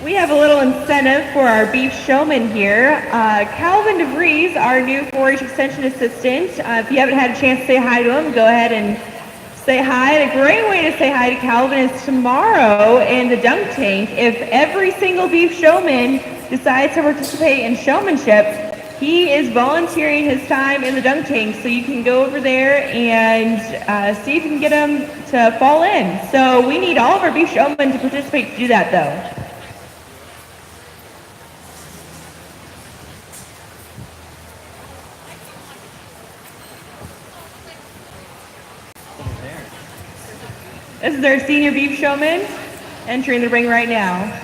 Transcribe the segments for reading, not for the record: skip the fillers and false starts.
We have a little incentive for our beef showman here. Calvin DeVries, our new 4-H Extension assistant. If you haven't had a chance to say hi to him, go ahead and say hi. And a great way to say hi to Calvin is tomorrow in the dunk tank. If every single beef showman decides to participate in showmanship, he is volunteering his time in the dunk tank, so you can go over there and see if you can get him to fall in. So we need all of our beef showmen to participate to do that, though. This is our senior beef showman entering the ring right now.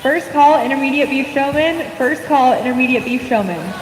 First call, intermediate beef showman. First call, intermediate beef showman.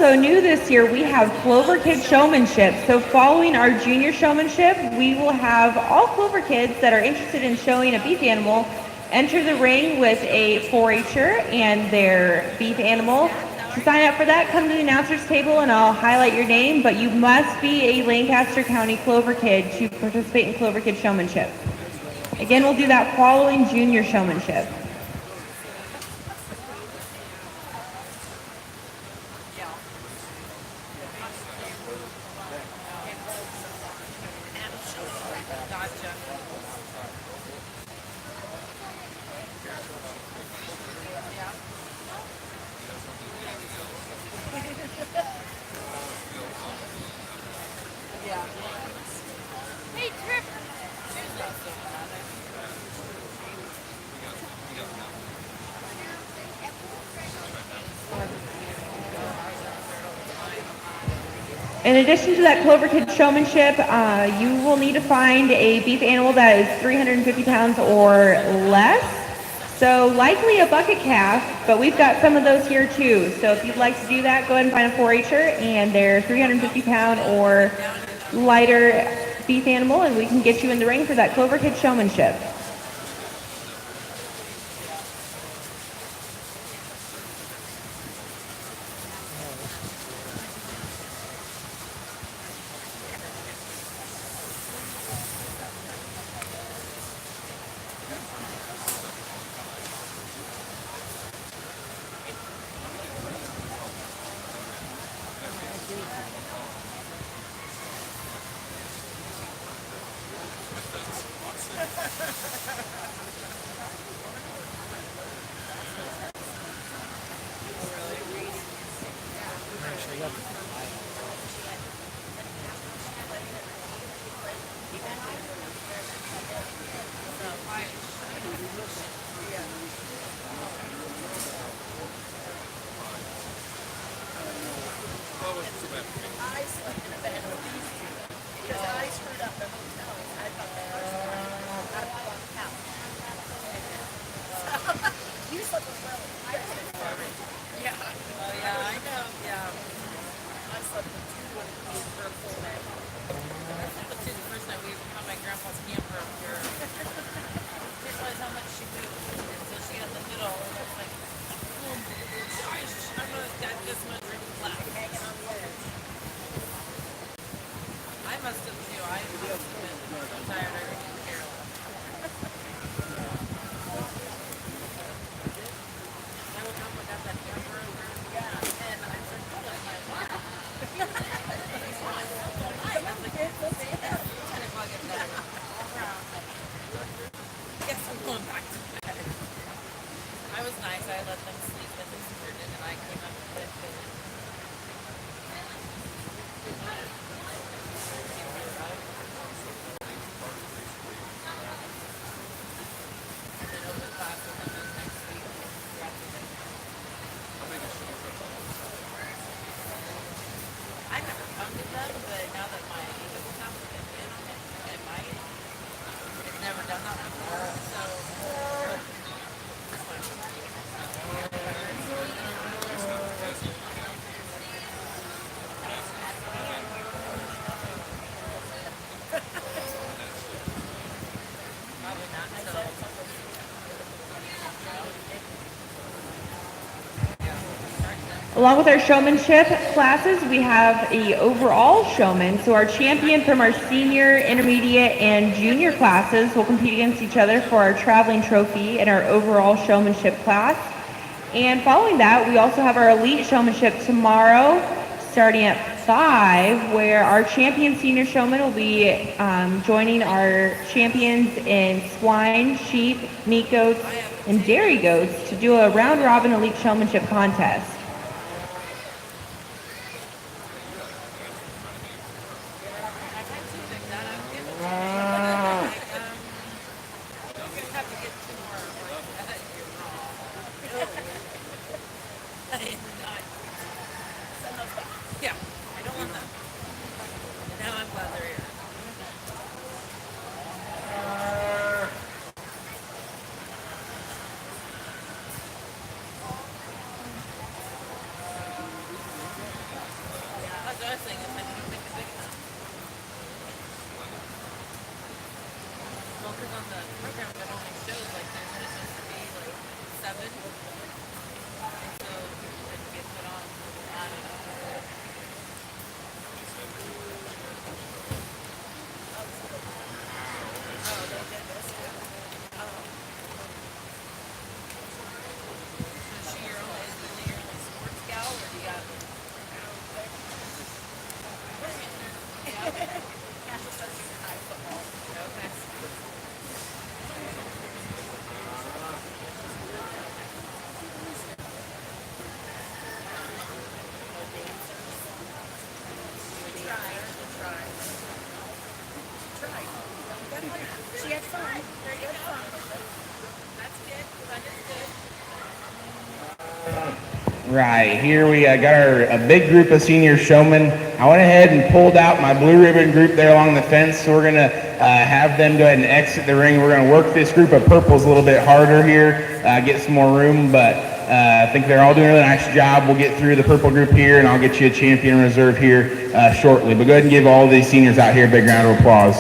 Also new this year, we have Clover Kid Showmanship. So following our junior showmanship, we will have all Clover kids that are interested in showing a beef animal enter the ring with a 4-H'er and their beef animal. To sign up for that, come to the announcer's table and I'll highlight your name, but you must be a Lancaster County Clover Kid to participate in Clover Kid Showmanship. Again, we'll do that following junior showmanship. In addition to that Clover Kid Showmanship, you will need to find a beef animal that is 350 pounds or less. So likely a bucket calf, but we've got some of those here too. So if you'd like to do that, go ahead and find a 4-H'er and they're 350 pound or lighter beef animal, and we can get you in the ring for that Clover Kid Showmanship. Along with our showmanship classes, we have a overall showman. So our champion from our senior, intermediate, and junior classes will compete against each other for our traveling trophy in our overall showmanship class. And following that, we also have our elite showmanship tomorrow, starting at 5, where our champion senior showman will be joining our champions in swine, sheep, meat goats, and dairy goats to do a round-robin elite showmanship contest. Right, here we got a big group of senior showmen. I went ahead and pulled out my blue ribbon group there along the fence, so we're going to have them go ahead and exit the ring. We're going to work this group of purples a little bit harder here, get some more room, but I think they're all doing a really nice job. We'll get through the purple group here, and I'll get you a champion reserve here shortly. But go ahead and give all these seniors out here a big round of applause.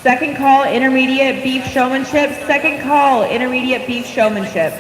Second call, intermediate beef showmanship. Second call, intermediate beef showmanship.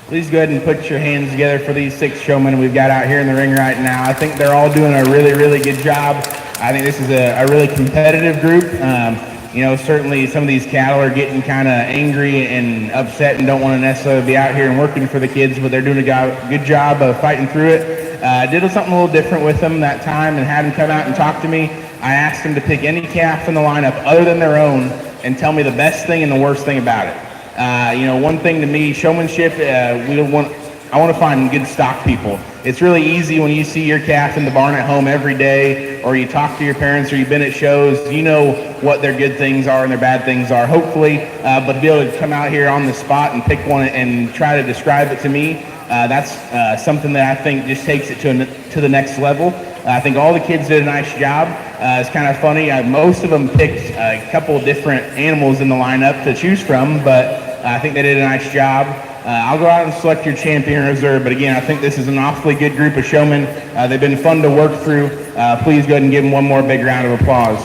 Please go ahead and put your hands together for these 6 showmen we've got out here in the ring right now. I think they're all doing a really, really good job. I think this is a really competitive group. You know, certainly some of these cattle are getting kind of angry and upset and don't want to necessarily be out here and working for the kids, but they're doing a good job of fighting through it. I did something a little different with them that time and had them come out and talk to me. I asked them to pick any calf in the lineup other than their own and tell me the best thing and the worst thing about it. You know, one thing to me, showmanship, I want to find good stock people. It's really easy when you see your calf in the barn at home every day, or you talk to your parents, or you've been at shows, you know what their good things are and their bad things are, hopefully, but to be able to come out here on the spot and pick one and try to describe it to me, that's something that I think just takes it to the next level. I think all the kids did a nice job. It's kind of funny. Most of them picked a couple of different animals in the lineup to choose from, but I think they did a nice job. I'll go out and select your champion reserve, but again, I think this is an awfully good group of showmen. They've been fun to work through. Please go ahead and give them one more big round of applause.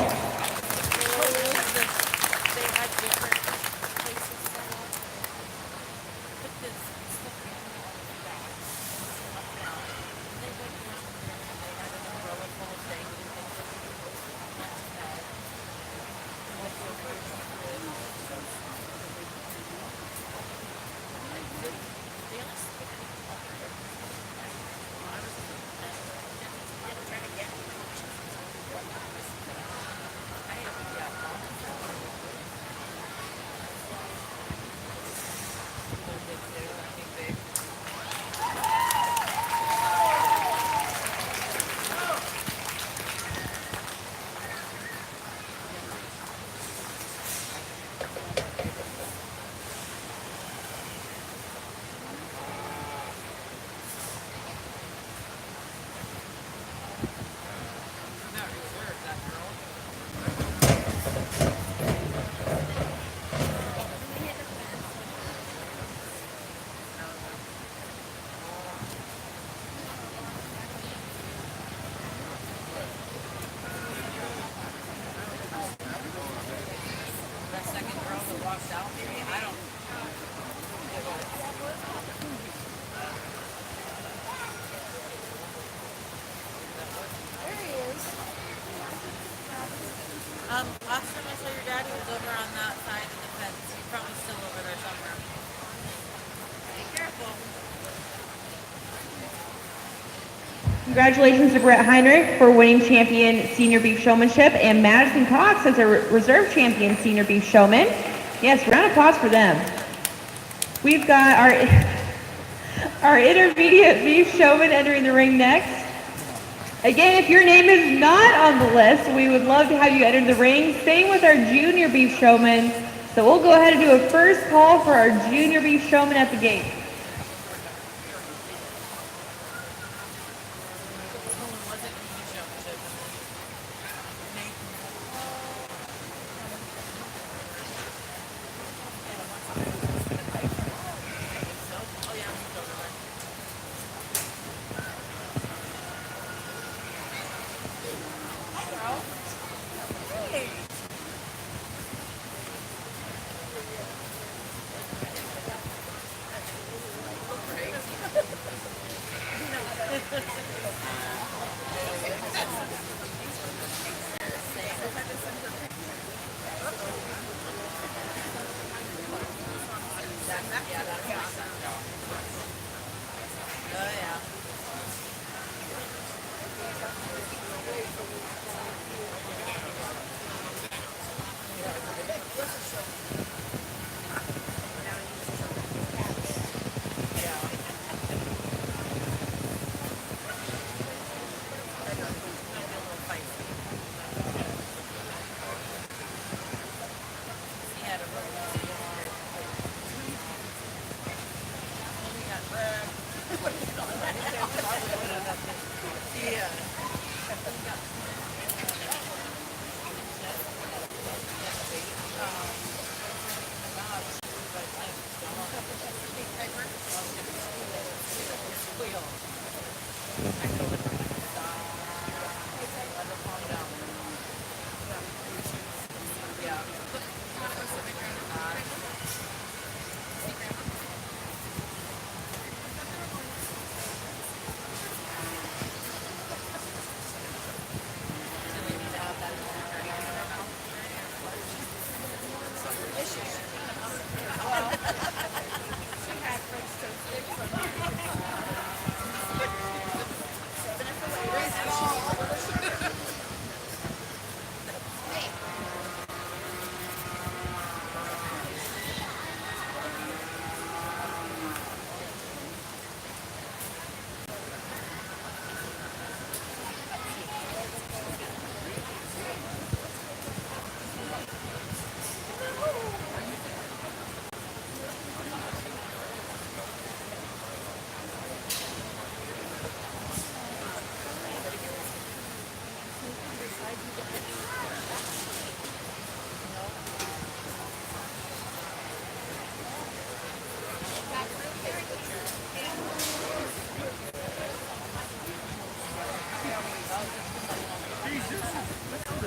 Last time I saw your daddy was over on that side of the fence. He's probably still over there somewhere. Be careful. Congratulations to Brett Heinrich for winning champion senior beef showmanship and Madison Cox as a reserve champion senior beef showman. Yes, round of applause for them. We've got our intermediate beef showman entering the ring next. Again, if your name is not on the list, we would love to have you enter the ring. Same with our junior beef showman. So we'll go ahead and do a first call for our junior beef showman at the gate.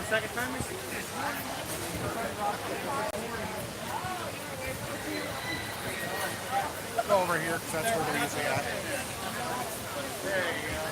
Second time? Go over here because that's where they're usually at. There you go.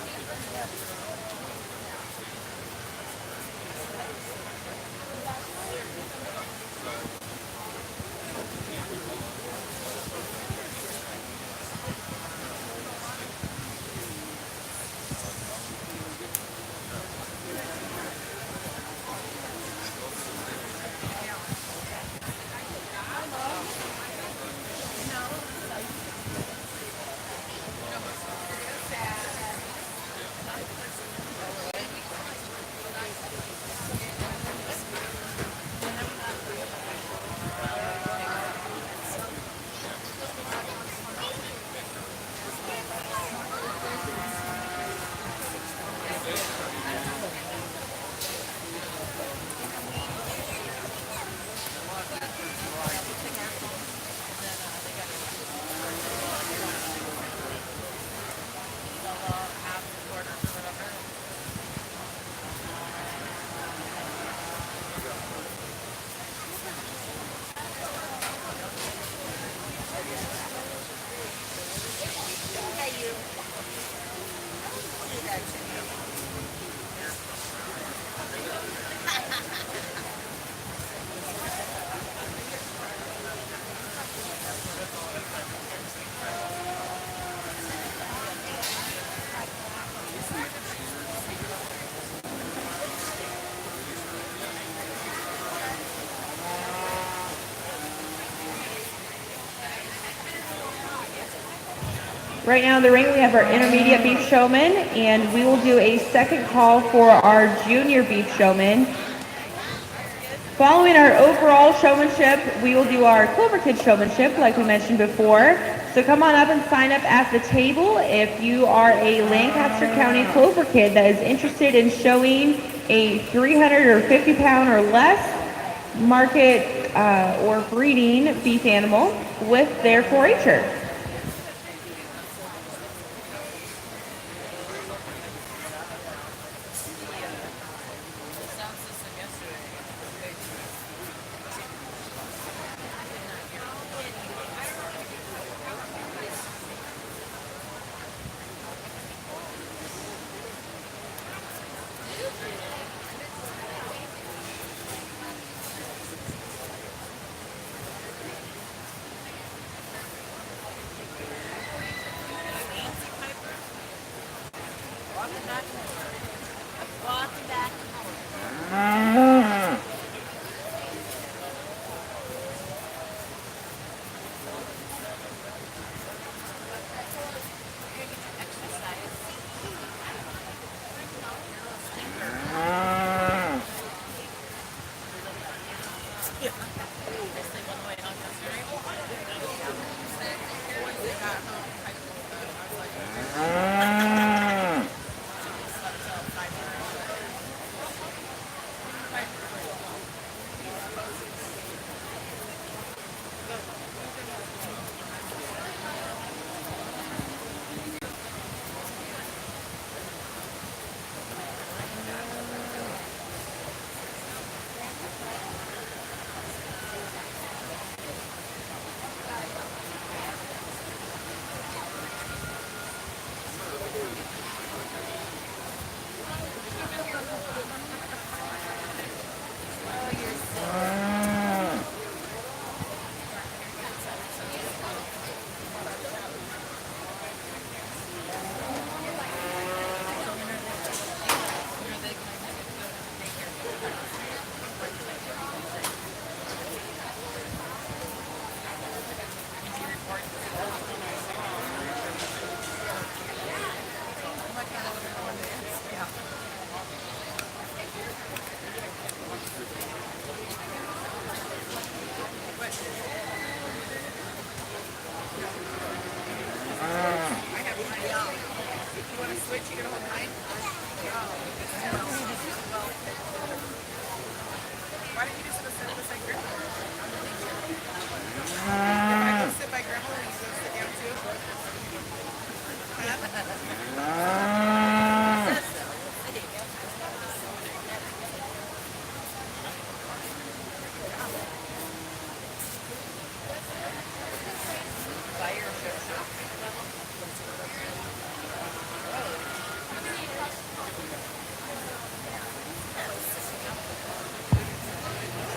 Right now in the ring we have our intermediate beef showman, and we will do a second call for our junior beef showman. Following our overall showmanship, we will do our Clover Kids showmanship like we mentioned before. So come on up and sign up at the table if you are a Lancaster County Clover kid that is interested in showing a 350 pound or less market or breeding beef animal with their 4-H'er.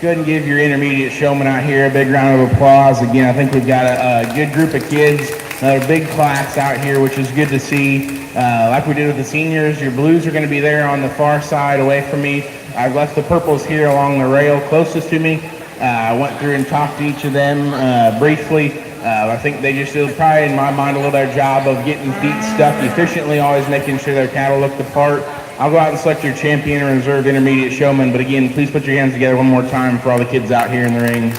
Go ahead and give your intermediate showman out here a big round of applause. Again, I think we've got a good group of kids, another big class out here, which is good to see. Like we did with the seniors, your blues are going to be there on the far side away from me. I've left the purples here along the rail closest to me. I went through and talked to each of them briefly. I think they just did probably, in my mind, a little better job of getting feet stuck efficiently, always making sure their cattle look the part. I'll go out and select your champion or reserve intermediate showman, but again, please put your hands together one more time for all the kids out here in the ring.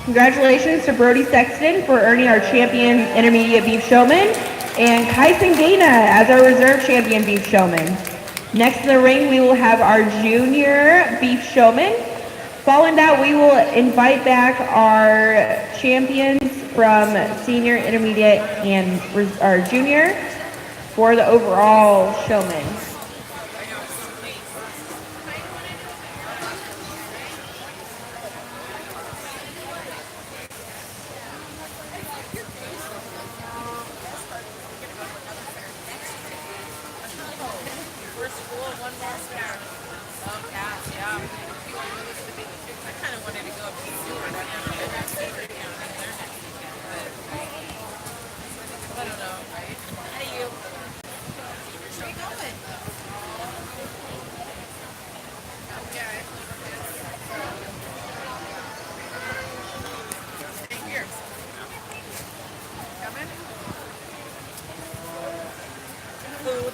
Congratulations to Brody Sexton for earning our champion intermediate beef showman, and Kyson Dana as our reserve champion beef showman. Next in the ring, we will have our junior beef showman. Following that, we will invite back our champions from senior, intermediate, and our junior for the overall showman.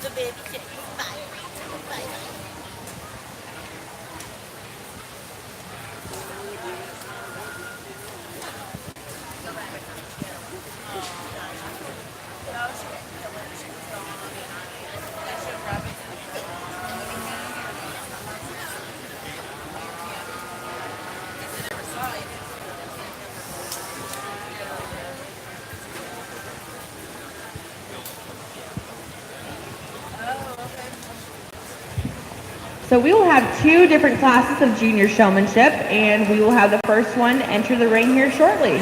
The baby chicken. Bye. Bye. So we will have two different classes of junior showmanship, and we will have the first one enter the ring here shortly.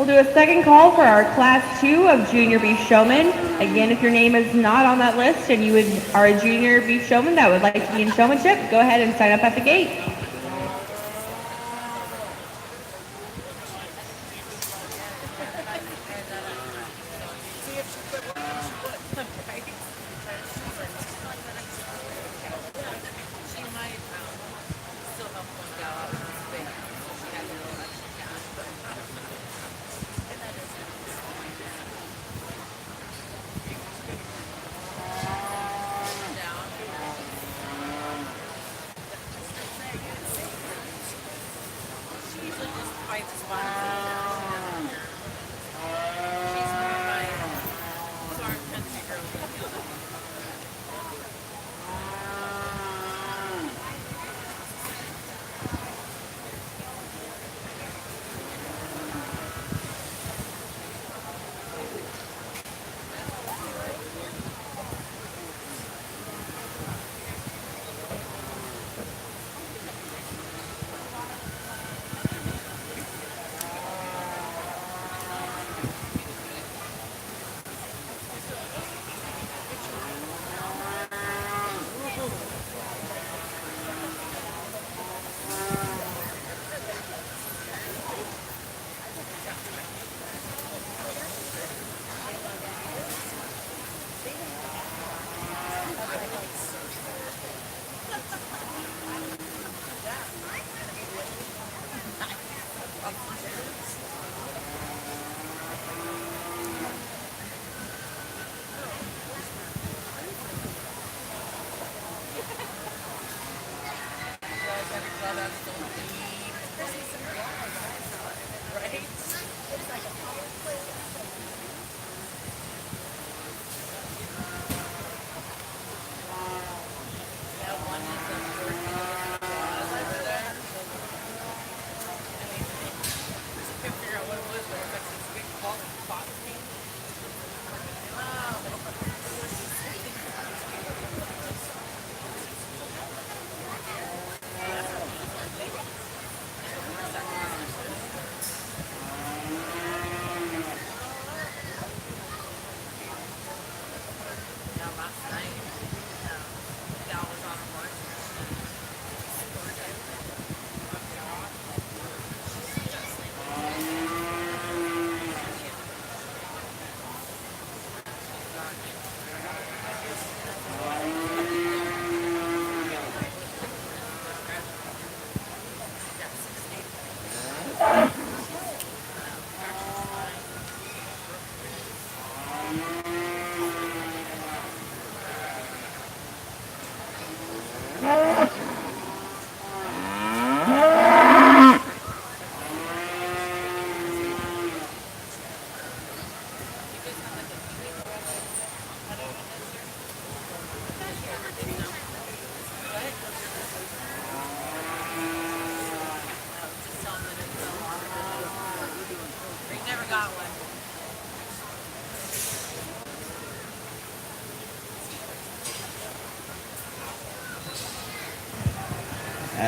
We'll do a second call for our Class 2 of Junior Beef Showmen. Again, if your name is not on that list and you are a Junior Beef Showman that would like to be in Showmanship, go ahead and sign up at the gate.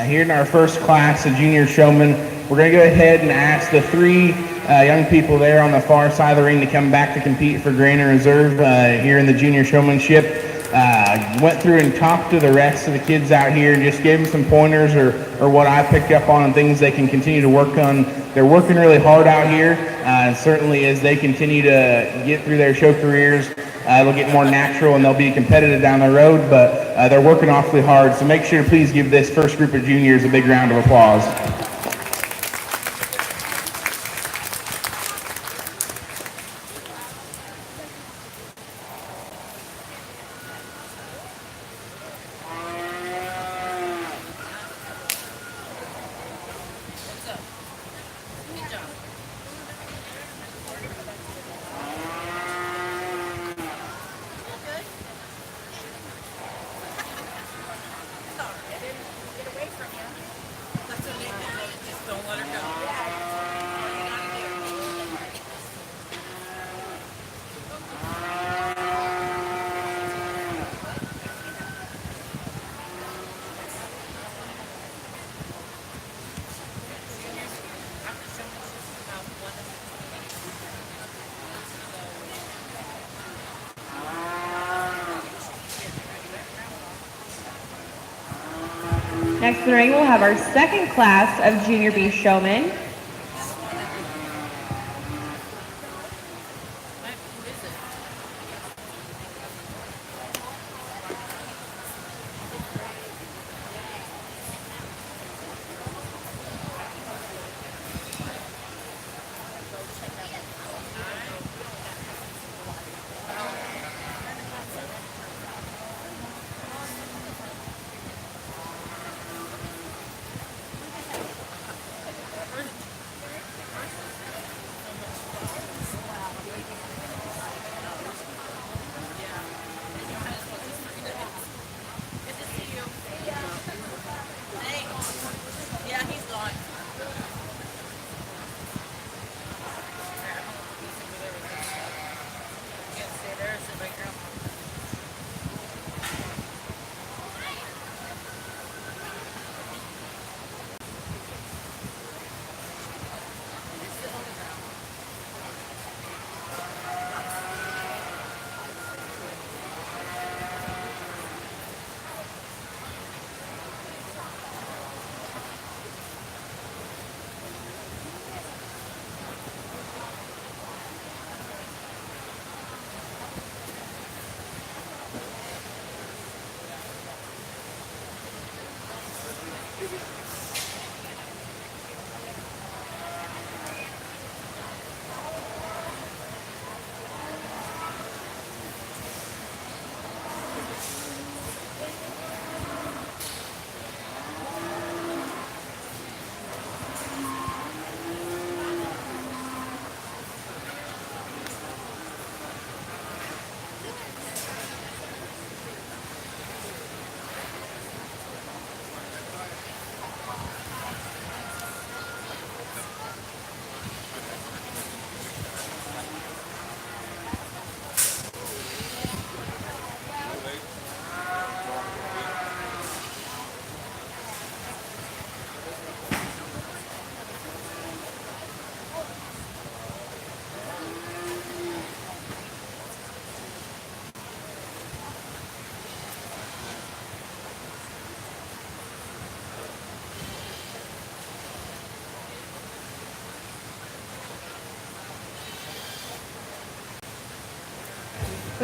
Here in our first class of junior showmen, we're going to go ahead and ask the three young people there on the far side of the ring to come back to compete for Grand and Reserve here in the junior showmanship. Went through and talked to the rest of the kids out here and just gave them some pointers or what I picked up on and things they can continue to work on. They're working really hard out here, and certainly as they continue to get through their show careers, they'll get more natural and they'll be competitive down the road, but they're working awfully hard. So make sure to please give this first group of juniors a big round of applause. Get away from you. That's what they did. Next in the ring, we'll have our second class of junior beef showmen.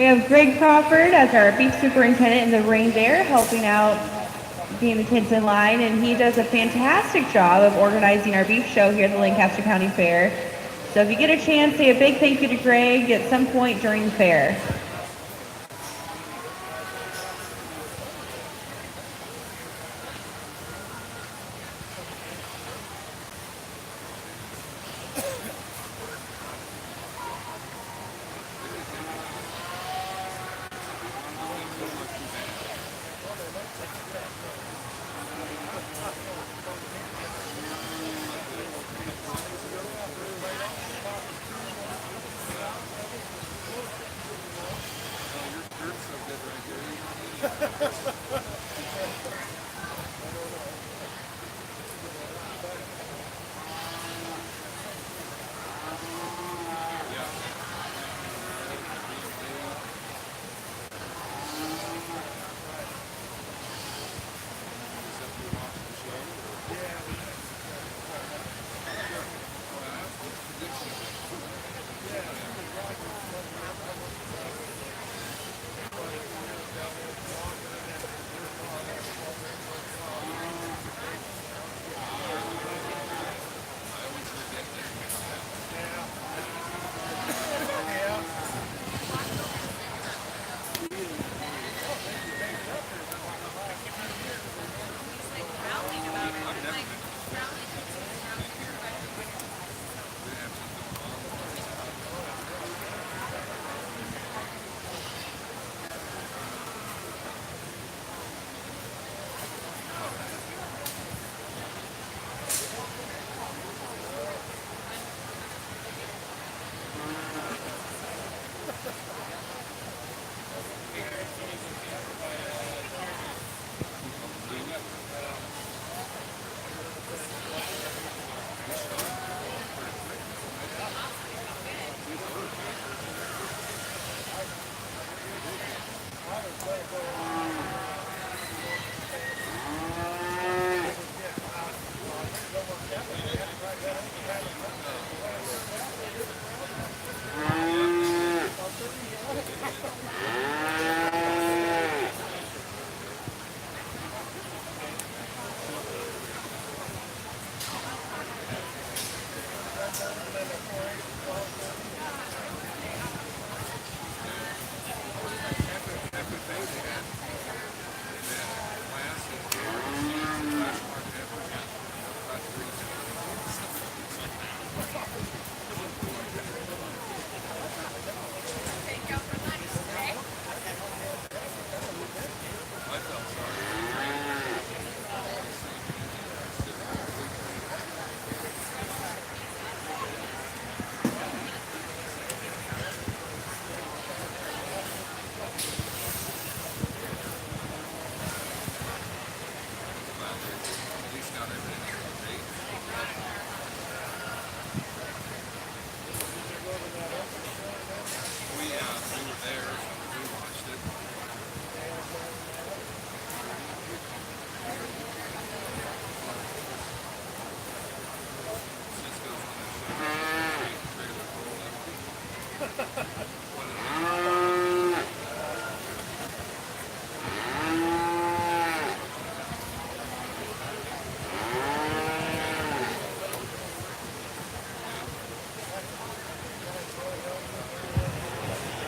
We have Greg Crawford as our beef superintendent in the ring there, helping out, getting the kids in line, and he does a fantastic job of organizing our beef show here at the Lancaster County Fair. So if you get a chance, say a big thank you to Greg at some point during the fair.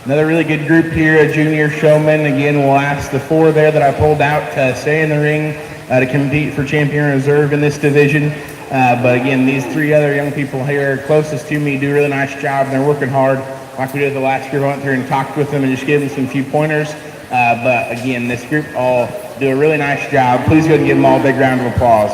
Another really good group here, a junior showman. Again, we'll ask the 4 there that I pulled out to stay in the ring to compete for champion reserve in this division. But again, these 3 other young people here closest to me do a really nice job. They're working hard. Like we did the last year, I went through and talked with them and just gave them some few pointers. But again, this group all do a really nice job. Please go ahead and give them all a big round of applause.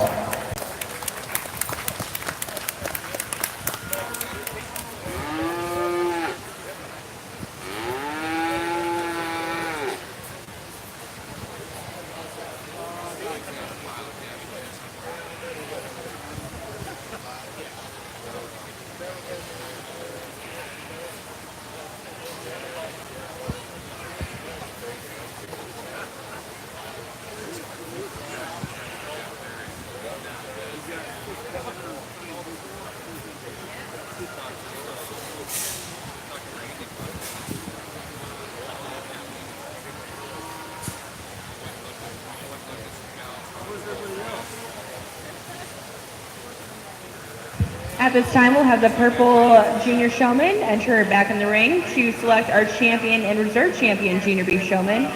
At this time, we'll have the purple junior showman enter back in the ring to select our champion and reserve champion junior beef showman.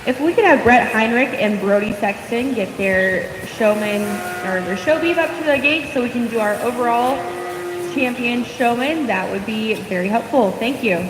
If we could have Brett Heinrich and Brody Sexton get their showman or their show beef up to the gate so we can do our overall champion showman, that would be very helpful. Thank you.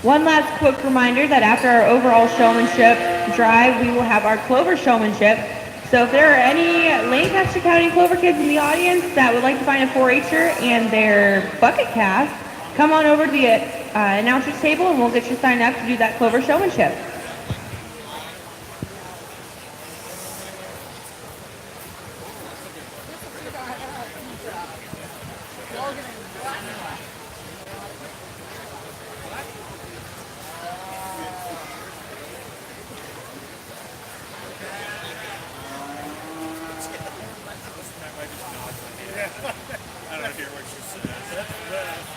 One last quick reminder that after our overall showmanship drive, we will have our Clover showmanship. So if there are any Lancaster County Clover kids in the audience that would like to find a 4-H'er and their bucket cast, come on over to the announcer's table and we'll get you signed up to do that Clover showmanship. I don't hear what she says.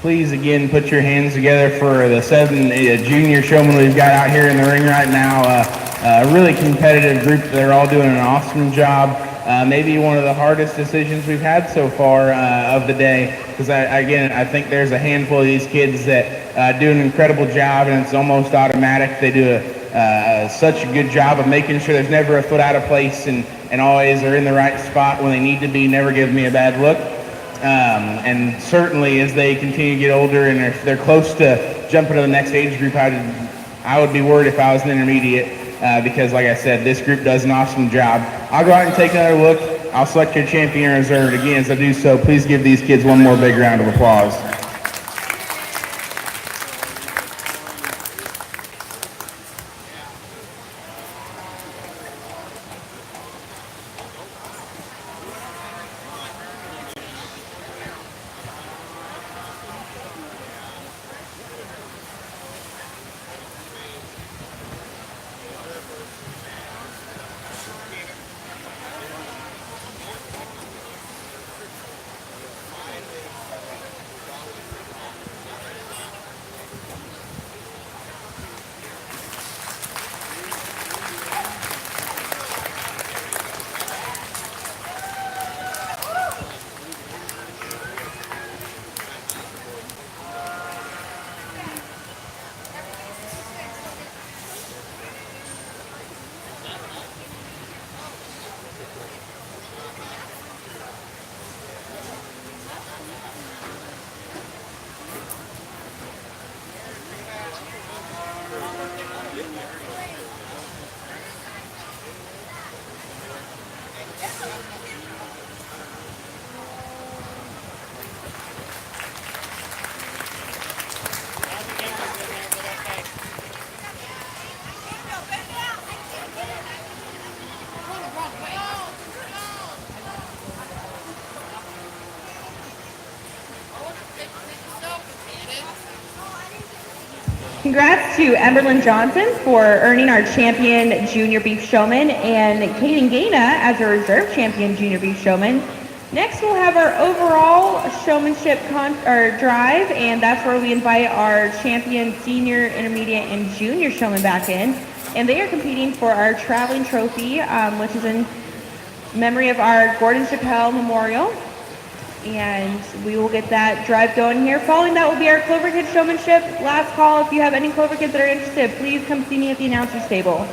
Please again put your hands together for the 7 junior showmen we've got out here in the ring right now. A really competitive group. They're all doing an awesome job. Maybe one of the hardest decisions we've had so far of the day, because I think there's a handful of these kids that do an incredible job, and it's almost automatic. They do such a good job of making sure there's never a foot out of place, and always are in the right spot when they need to be, never give me a bad look. And certainly as they continue to get older and they're close to jumping to the next age group, I would be worried if I was an intermediate, because like I said, this group does an awesome job. I'll go out and take another look. I'll select your champion reserve. Again, as I do so, please give these kids one more big round of applause. Congrats to Emberlyn Johnson for earning our champion junior beef showman and Kaden Gaina as a reserve champion junior beef showman. Next, we'll have our overall showmanship drive, and that's where we invite our champion senior, intermediate, and junior showman back in. And they are competing for our traveling trophy, which is in memory of our Gordon Chappelle Memorial. And we will get that drive going here. Following that will be our Clover Kids Showmanship. Last call, if you have any Clover Kids that are interested, please come see me at the announcer's table.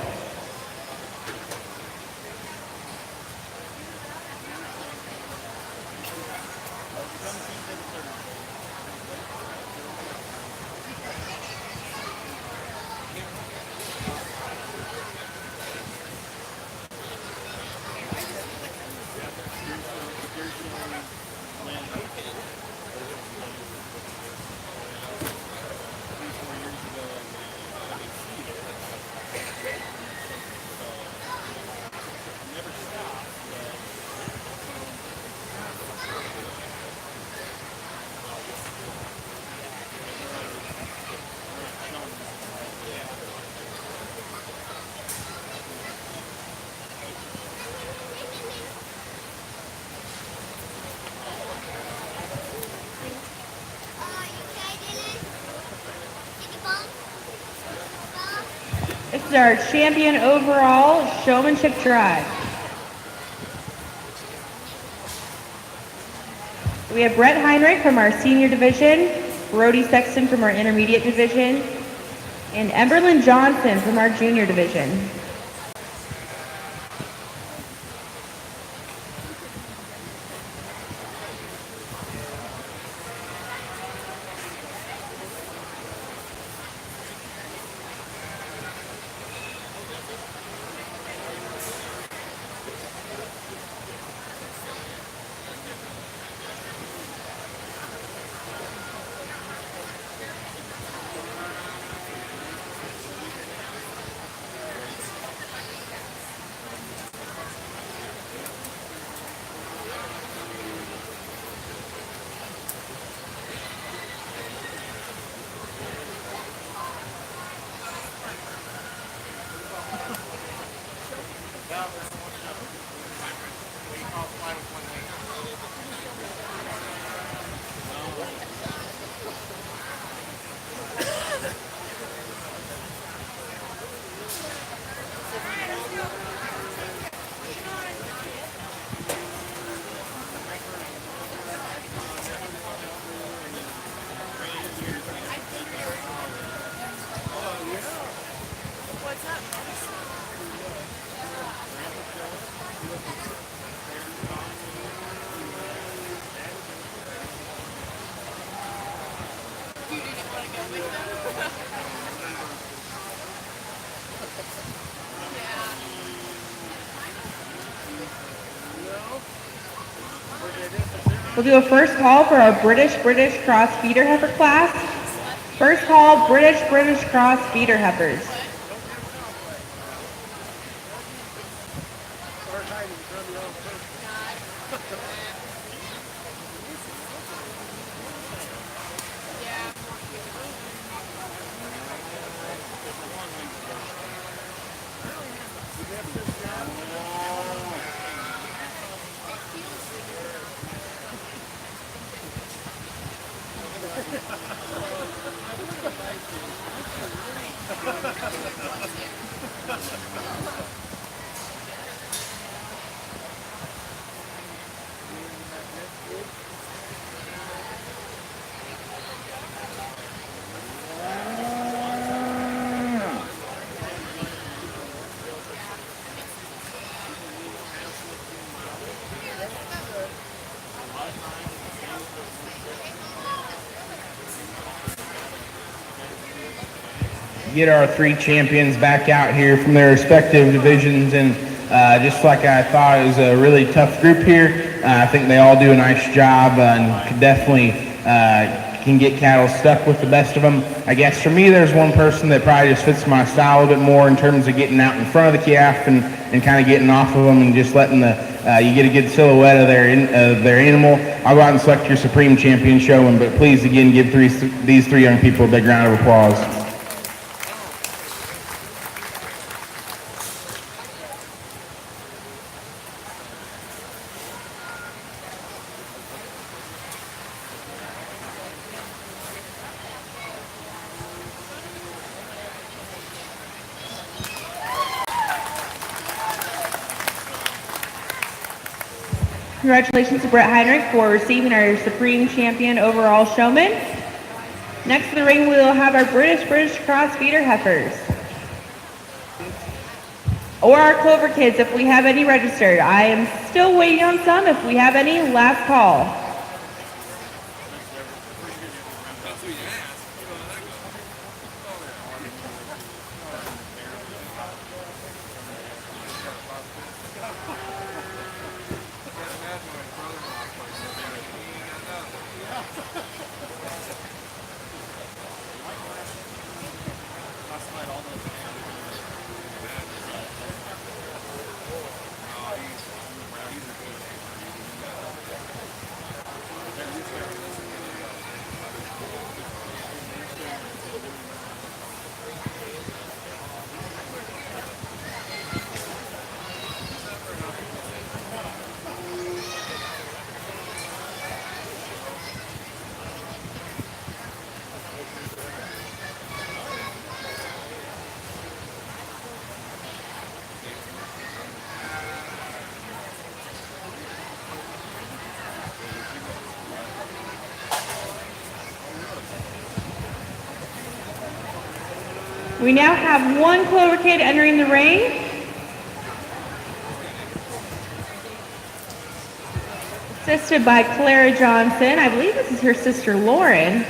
This is our champion overall showmanship drive. We have Brett Heinrich from our senior division, Brody Sexton from our intermediate division, and Emberlyn Johnson from our junior division. We'll do a first call for our British Cross feeder heifer class. First call, British Cross feeder heifers. Get our three champions back out here from their respective divisions, and just like I thought, it was a really tough group here. I think they all do a nice job and could definitely can get cattle stuck with the best of them. I guess for me, there's one person that probably just fits my style a little bit more in terms of getting out in front of the calf and kind of getting off of them and just letting the you get a good silhouette of their animal. I'll go out and select your Supreme Champion Showman, but please again give these three young people a big round of applause. Congratulations to Brett Heinrich for receiving our Supreme Champion overall showman. Next to the ring, we will have our British Cross feeder heifers. Or our Clover kids, if we have any registered. I am still waiting on some. If we have any, last call. We now have one Clover kid entering the ring. Assisted by Clara Johnson. I believe this is her sister Lauren.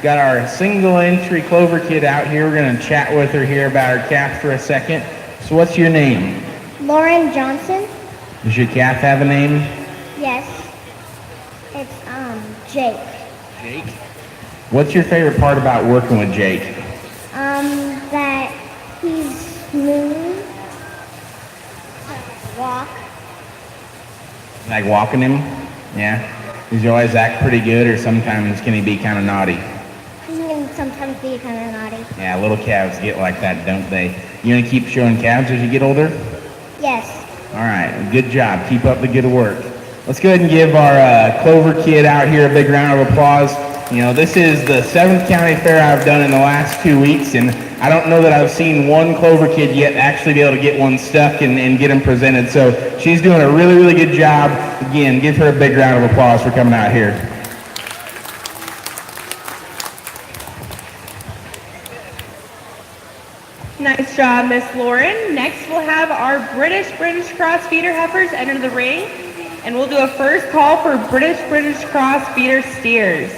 Got our single entry Clover kid out here. We're going to chat with her here about her calf for a second. So what's your name? Lauren Johnson. Does your calf have a name? Yes. It's Jake. Jake? What's your favorite part about working with Jake? That he's smooth to walk. Like walking him? Yeah? Does he always act pretty good, or sometimes can he be kind of naughty? He can sometimes be kind of naughty. Yeah, little calves get like that, don't they? You gonna keep showing calves as you get older? Yes. All right, good job. Keep up the good work. Let's go ahead and give our Clover kid out here a big round of applause. You know, this is the 7th county fair I've done in the last 2 weeks, and I don't know that I've seen one Clover kid yet actually be able to get one stuck and get them presented. So she's doing a really, really good job. Again, give her a big round of applause for coming out here. Nice job, Miss Lauren. Next, we'll have our British Cross feeder heifers enter the ring, and we'll do a first call for British Cross feeder steers.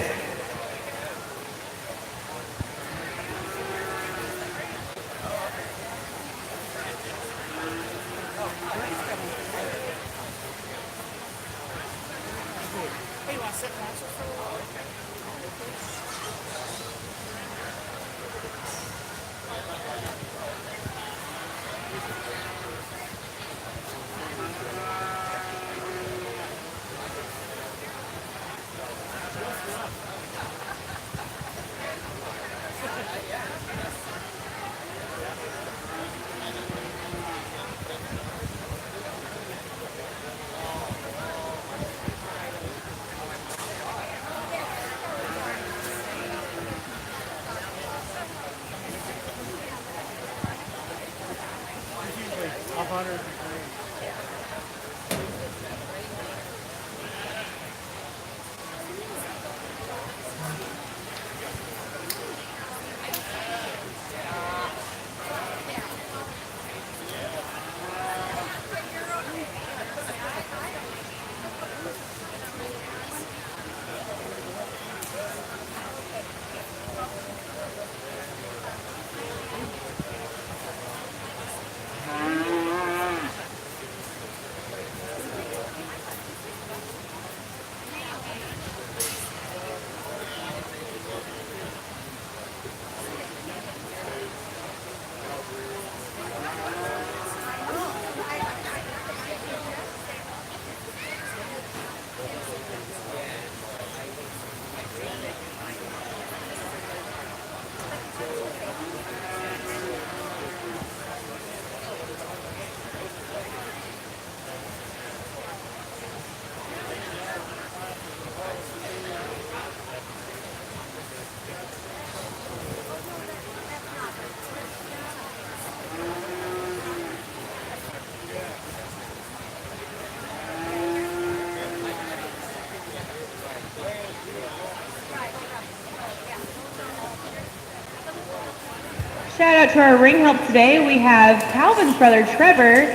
Shout out to our ring help today. We have Calvin's brother Trevor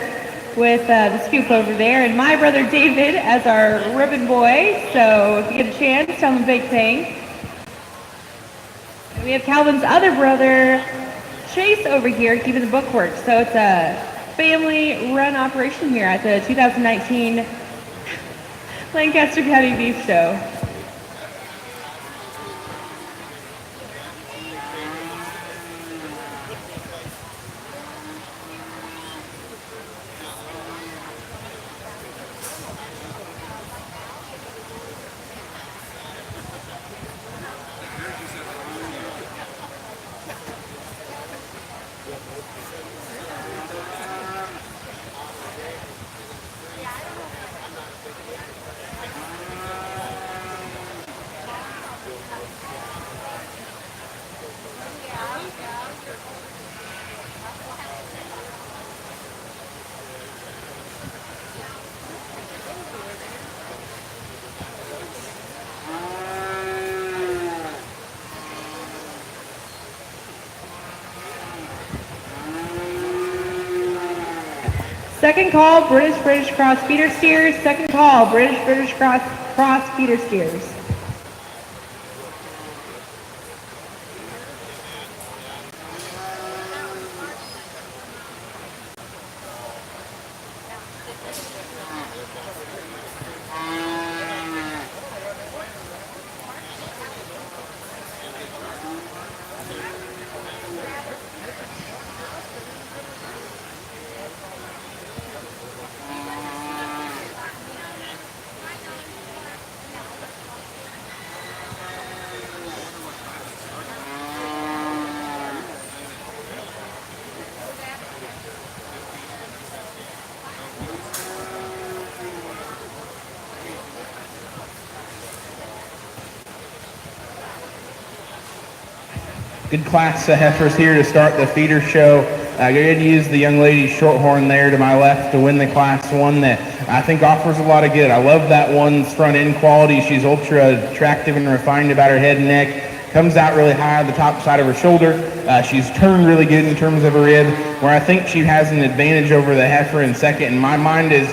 with the scoop over there, and my brother David as our ribbon boy. So if you get a chance, tell him a big thanks. And we have Calvin's other brother Chase over here keeping the book work. So it's a family-run operation here at the 2019 Lancaster County Beef Show. Second call, British Cross feeder steers. Second call, British Cross feeder steers. Good class of heifers here to start the feeder show. Go ahead and use the young lady's shorthorn there to my left to win the class one that I think offers a lot of good. I love that one's front end quality. She's ultra attractive and refined about her head and neck. Comes out really high on the top side of her shoulder. She's turned really good in terms of her rib. Where I think she has an advantage over the heifer in second in my mind is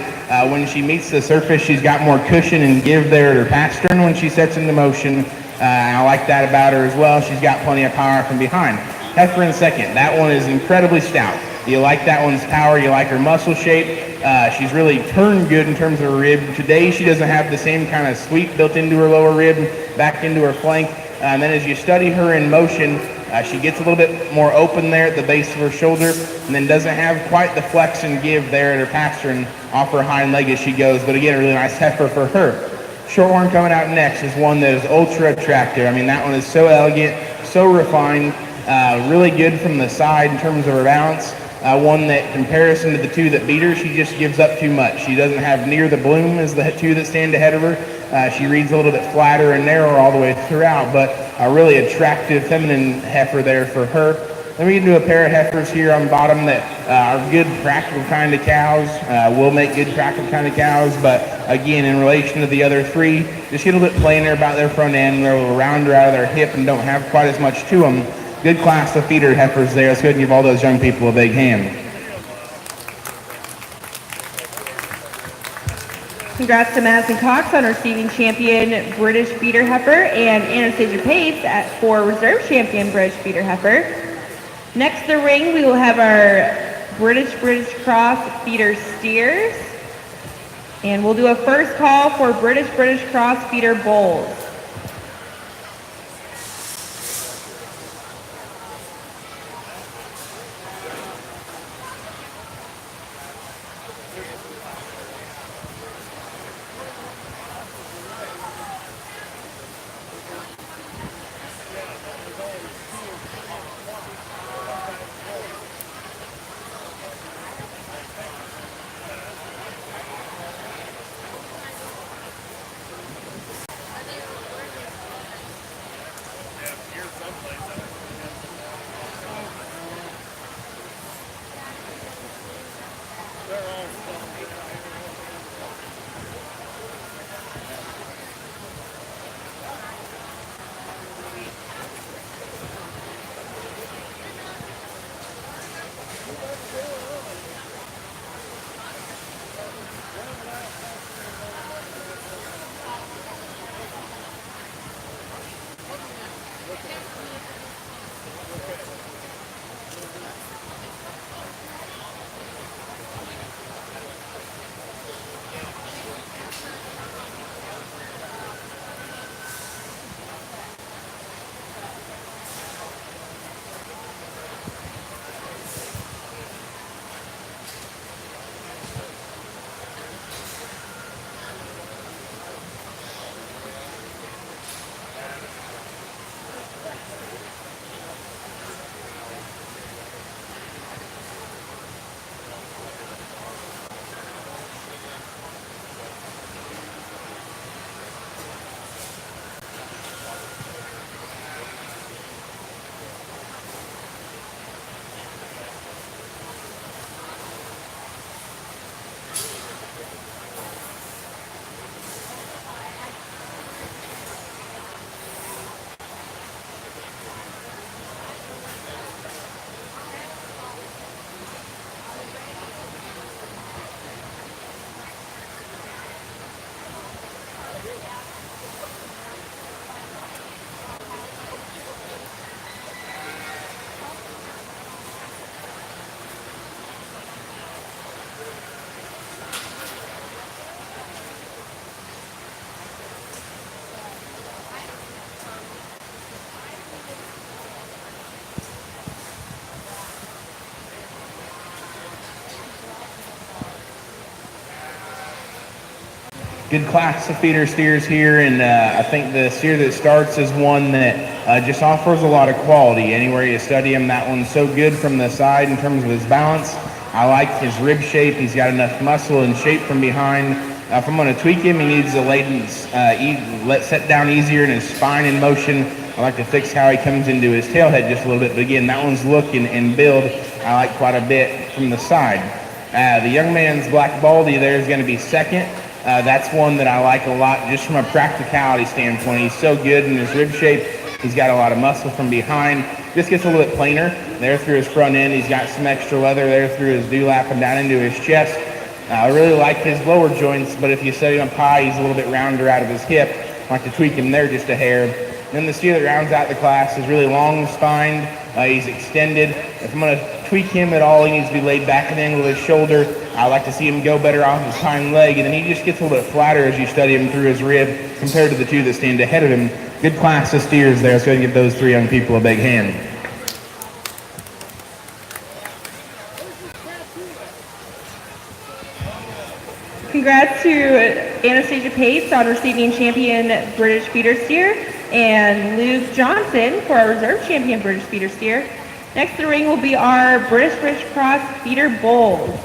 when she meets the surface, she's got more cushion and give there at her pastern when she sets into motion. I like that about her as well. She's got plenty of power from behind. Heifer in second. That one is incredibly stout. You like that one's power. You like her muscle shape. She's really turned good in terms of her rib. Today she doesn't have the same kind of sweep built into her lower rib, back into her flank. And then as you study her in motion, she gets a little bit more open there at the base of her shoulder, and then doesn't have quite the flex and give there at her pastern off her hind leg as she goes. But again, a really nice heifer for her. Shorthorn coming out next is one that is ultra attractive. I mean, that one is so elegant, so refined, really good from the side in terms of her balance. One that, comparison to the two that beat her, she just gives up too much. She doesn't have near the bloom as the two that stand ahead of her. She reads a little bit flatter and narrower all the way throughout, but a really attractive feminine heifer there for her. Then we get into a pair of heifers here on bottom that are good practical kind of cows, will make good practical kind of cows, but again, in relation to the other three, just get a little bit plainer about their front end. They're a little rounder out of their hip and don't have quite as much to them. Good class of feeder heifers there. Let's go ahead and give all those young people a big hand. Congrats to Madison Cox on receiving champion British feeder heifer and Anastasia Pace for reserve champion British feeder heifer. Next to the ring, we will have our British Cross feeder steers. And we'll do a first call for British Cross feeder bulls. good class of feeder steers here, and I think the steer that starts is one that just offers a lot of quality. Anywhere you study him, that one's so good from the side in terms of his balance. I like his rib shape. He's got enough muscle and shape from behind. If I'm going to tweak him, he needs to set down easier in his spine in motion. I like to fix how he comes into his tailhead just a little bit, but again, that one's look and build I like quite a bit from the side. The young man's Black Baldy there is going to be second. That's one that I like a lot just from a practicality standpoint. He's so good in his rib shape. He's got a lot of muscle from behind. Just gets a little bit plainer there through his front end. He's got some extra leather there through his dewlap and down into his chest. I really like his lower joints, but if you study him up high, he's a little bit rounder out of his hip. I like to tweak him there just a hair. Then the steer that rounds out the class is really long-spined. He's extended. If I'm going to tweak him at all, he needs to be laid back at the angle of his shoulder. I like to see him go better off his hind leg, and then he just gets a little bit flatter as you study him through his rib compared to the two that stand ahead of him. Good class of steers there. Let's go ahead and give those three young people a big hand. Congrats to Anastasia Pates on receiving champion British feeder steer and Luke Johnson for our reserve champion British feeder steer. Next to the ring will be our British Cross feeder bulls.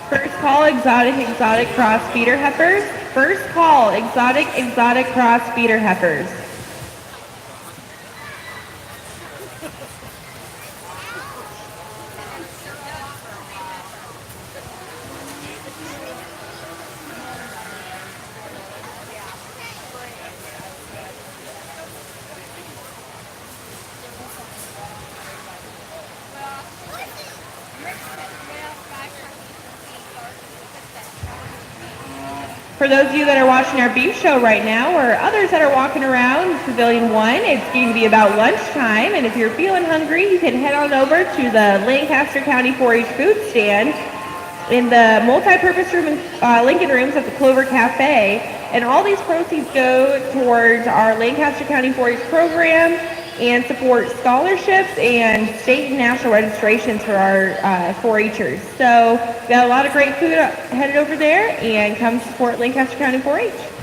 First call, exotic cross feeder heifers. First call, exotic cross feeder heifers. For those of you that are watching our beef show right now, or others that are walking around Pavilion 1, it's going to be about lunchtime, and if you're feeling hungry, you can head on over to the Lancaster County 4-H food stand in the multi-purpose room, Lincoln Rooms at the Clover Cafe. And all these proceeds go towards our Lancaster County 4-H program and support scholarships and state and national registrations for our 4-Hers. So we got a lot of great food headed over there, and come support Lancaster County 4-H.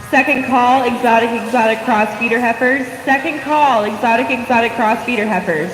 Second call, exotic cross feeder heifers. Second call, exotic cross feeder heifers.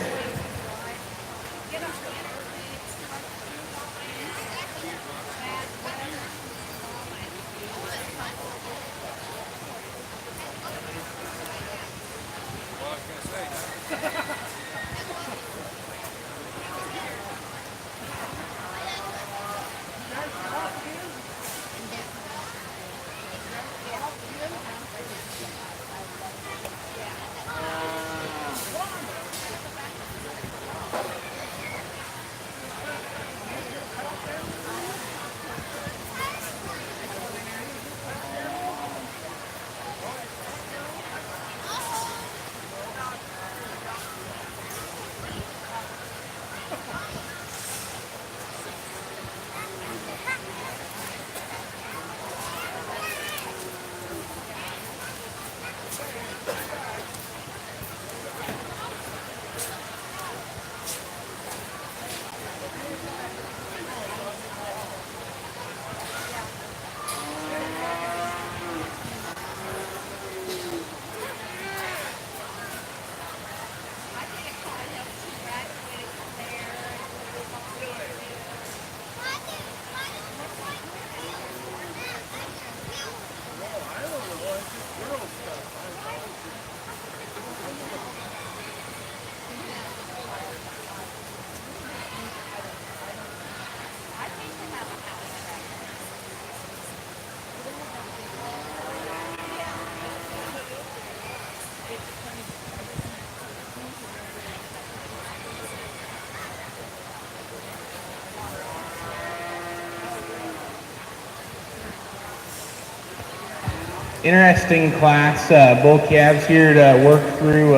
Interesting class, bull calves here to work through.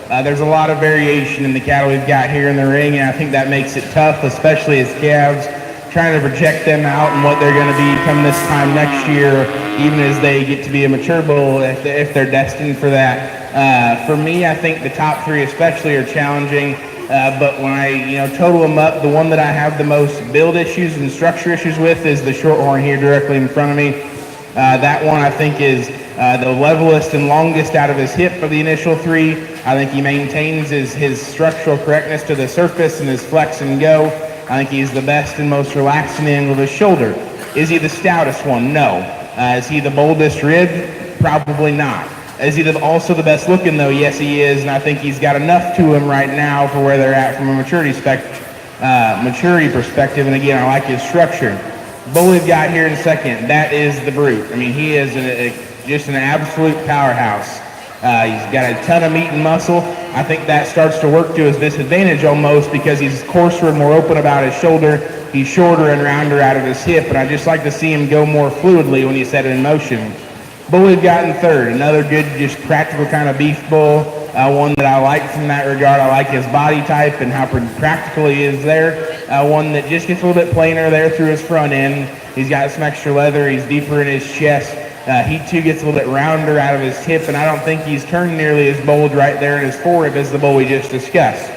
There's a lot of variation in the cattle we've got here in the ring, and I think that makes it tough, especially as calves, trying to project them out and what they're going to be come this time next year, even as they get to be a mature bull, if they're destined for that. For me, I think the top three especially are challenging, but when I total them up, the one that I have the most build issues and structure issues with is the shorthorn here directly in front of me. That one I think is the levelest and longest out of his hip of the initial three. I think he maintains his structural correctness to the surface and his flex and go. I think he's the best and most relaxed in the angle of his shoulder. Is he the stoutest one? No. Is he the boldest rib? Probably not. Is he also the best looking though? Yes, he is, and I think he's got enough to him right now for where they're at from a maturity perspective. And again, I like his structure. Bull we've got here in second, that is the Brute. I mean, he is just an absolute powerhouse. He's got a ton of meat and muscle. I think that starts to work to his disadvantage almost because he's coarser and more open about his shoulder. He's shorter and rounder out of his hip, and I just like to see him go more fluidly when you set it in motion. Bull we've got in third, another good, just practical kind of beef bull, one that I like from that regard. I like his body type and how practical he is there. One that just gets a little bit plainer there through his front end. He's got some extra leather. He's deeper in his chest. He too gets a little bit rounder out of his hip, and I don't think he's turned nearly as bold right there in his forerib as the bull we just discussed.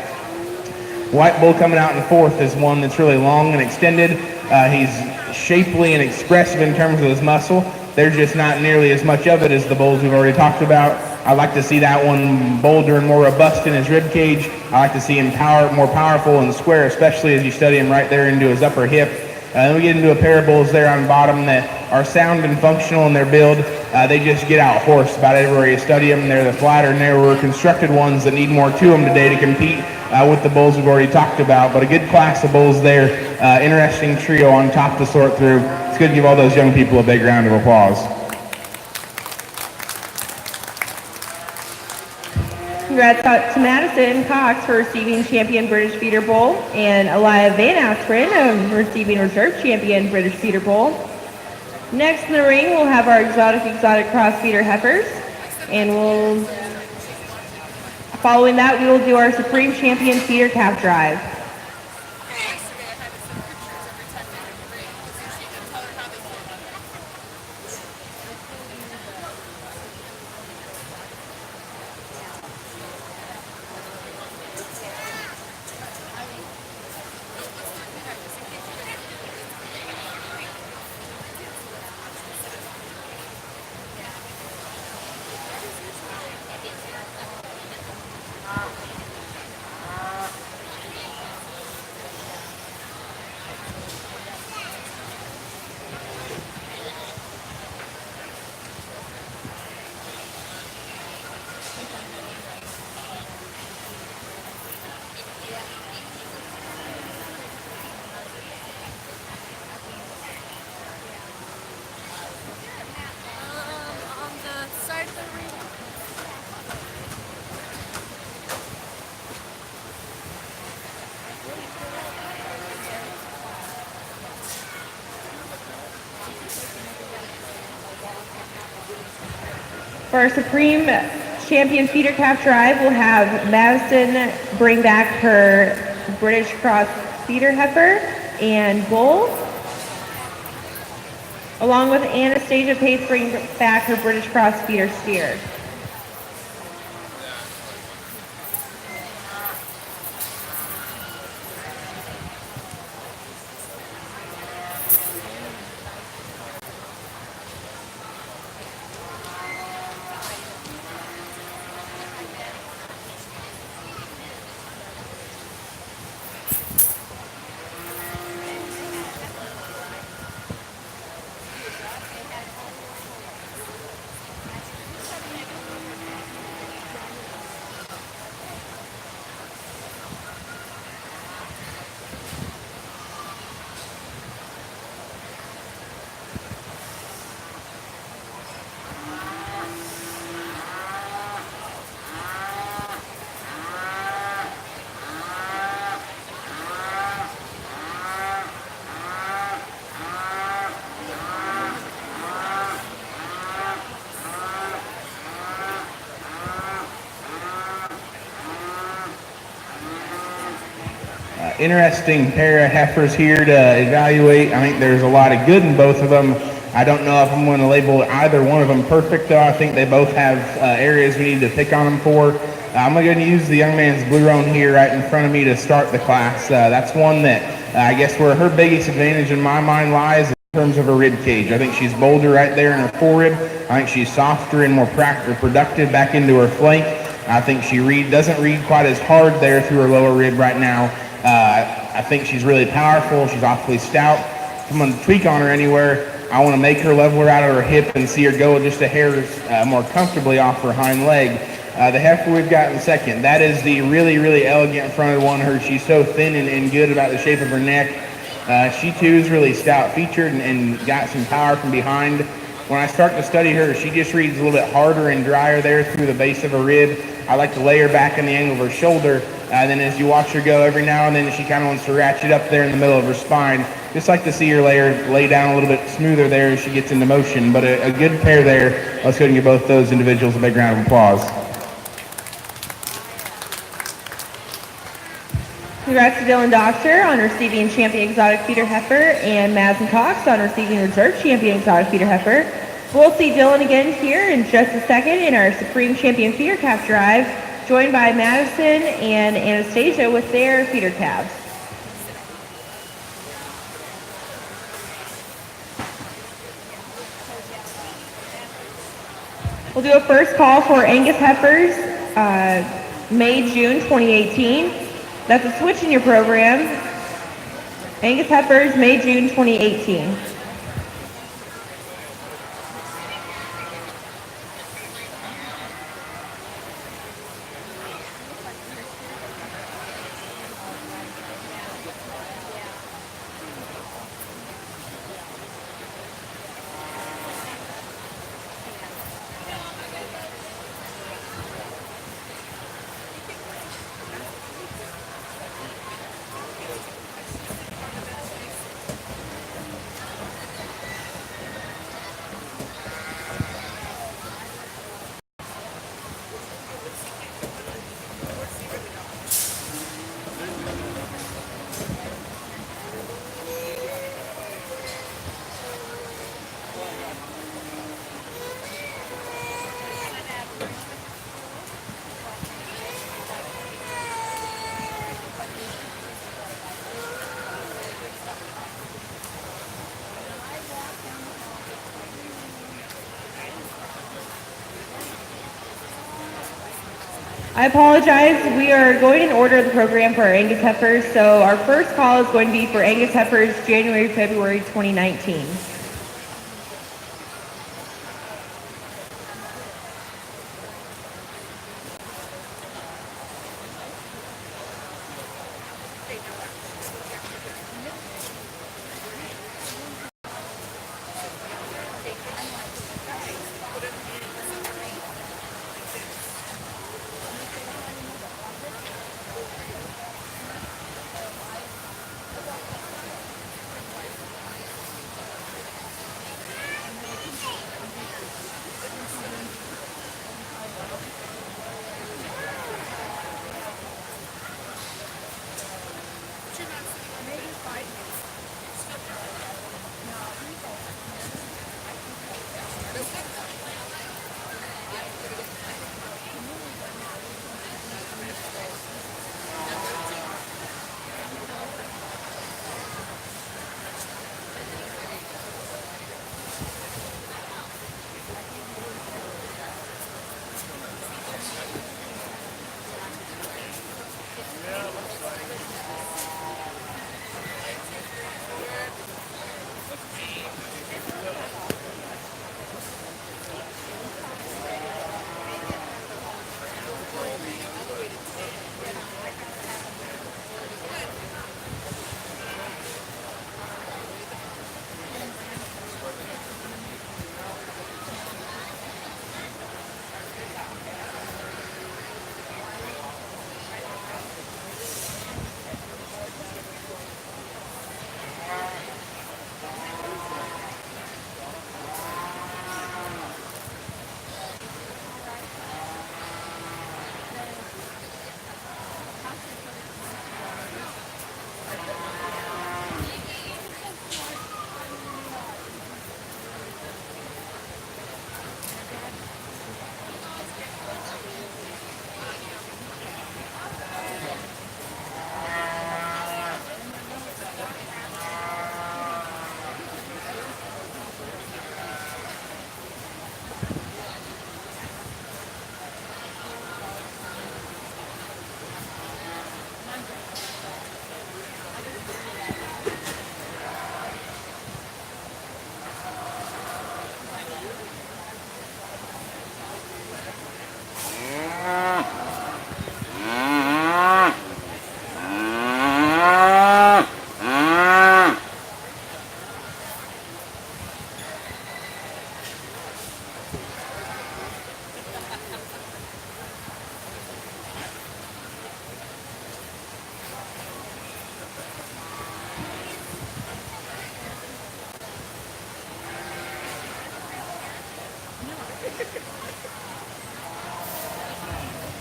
White bull coming out in fourth is one that's really long and extended. He's shapely and expressive in terms of his muscle. There's just not nearly as much of it as the bulls we've already talked about. I like to see that one bolder and more robust in his rib cage. I like to see him more powerful and square, especially as you study him right there into his upper hip. Then we get into a pair of bulls there on bottom that are sound and functional in their build. They just get out horsed about everywhere you study them. They're the flatter, narrower, constructed ones that need more to them today to compete with the bulls we've already talked about. But a good class of bulls there. Interesting trio on top to sort through. It's good to give all those young people a big round of applause. Congrats out to Madison Cox for receiving Champion British Feeder Bull and Elia Van Askren receiving Reserve Champion British Feeder Bull. Next in the ring, we'll have our exotic cross feeder heifers, and following that, we will do our Supreme Champion Feeder Calf Drive. For our Supreme Champion Feeder Calf Drive, we'll have Madison bring back her British Cross Feeder Heifer and Bull, along with Anastasia Pace bring back her British Cross Feeder Steer. Interesting pair of heifers here to evaluate. I think there's a lot of good in both of them. I don't know if I'm going to label either one of them perfect, though. I think they both have areas we need to pick on them for. I'm going to use the young man's blue roan here right in front of me to start the class. That's one that I guess where her biggest advantage in my mind lies in terms of her rib cage. I think she's bolder right there in her forerib. I think she's softer and more productive back into her flank. I think she doesn't read quite as hard there through her lower rib right now. I think she's really powerful. She's awfully stout. If I'm going to tweak on her anywhere, I want to make her level her out of her hip and see her go just a hair more comfortably off her hind leg. The heifer we've got in second, that is the really, really elegant fronted one. She's so thin and good about the shape of her neck. She too is really stout featured and got some power from behind. When I start to study her, she just reads a little bit harder and drier there through the base of her rib. I like to lay her back in the angle of her shoulder. Then as you watch her go, every now and then she kind of wants to ratchet up there in the middle of her spine. Just like to see her lay down a little bit smoother there as she gets into motion. But a good pair there. Let's go ahead and give both those individuals a big round of applause. Congrats to Dylan Doctor on receiving Champion Exotic Feeder Heifer and Madison Cox on receiving Reserve Champion Exotic Feeder Heifer. We'll see Dylan again here in just a second in our Supreme Champion Feeder Calf Drive, joined by Madison and Anastasia with their feeder calves. We'll do a first call for Angus heifers, May, June 2018. That's a switch in your program. Angus heifers, May, June 2018. I apologize. We are going in order of the program for our Angus heifers. So our first call is going to be for Angus heifers January, February 2019.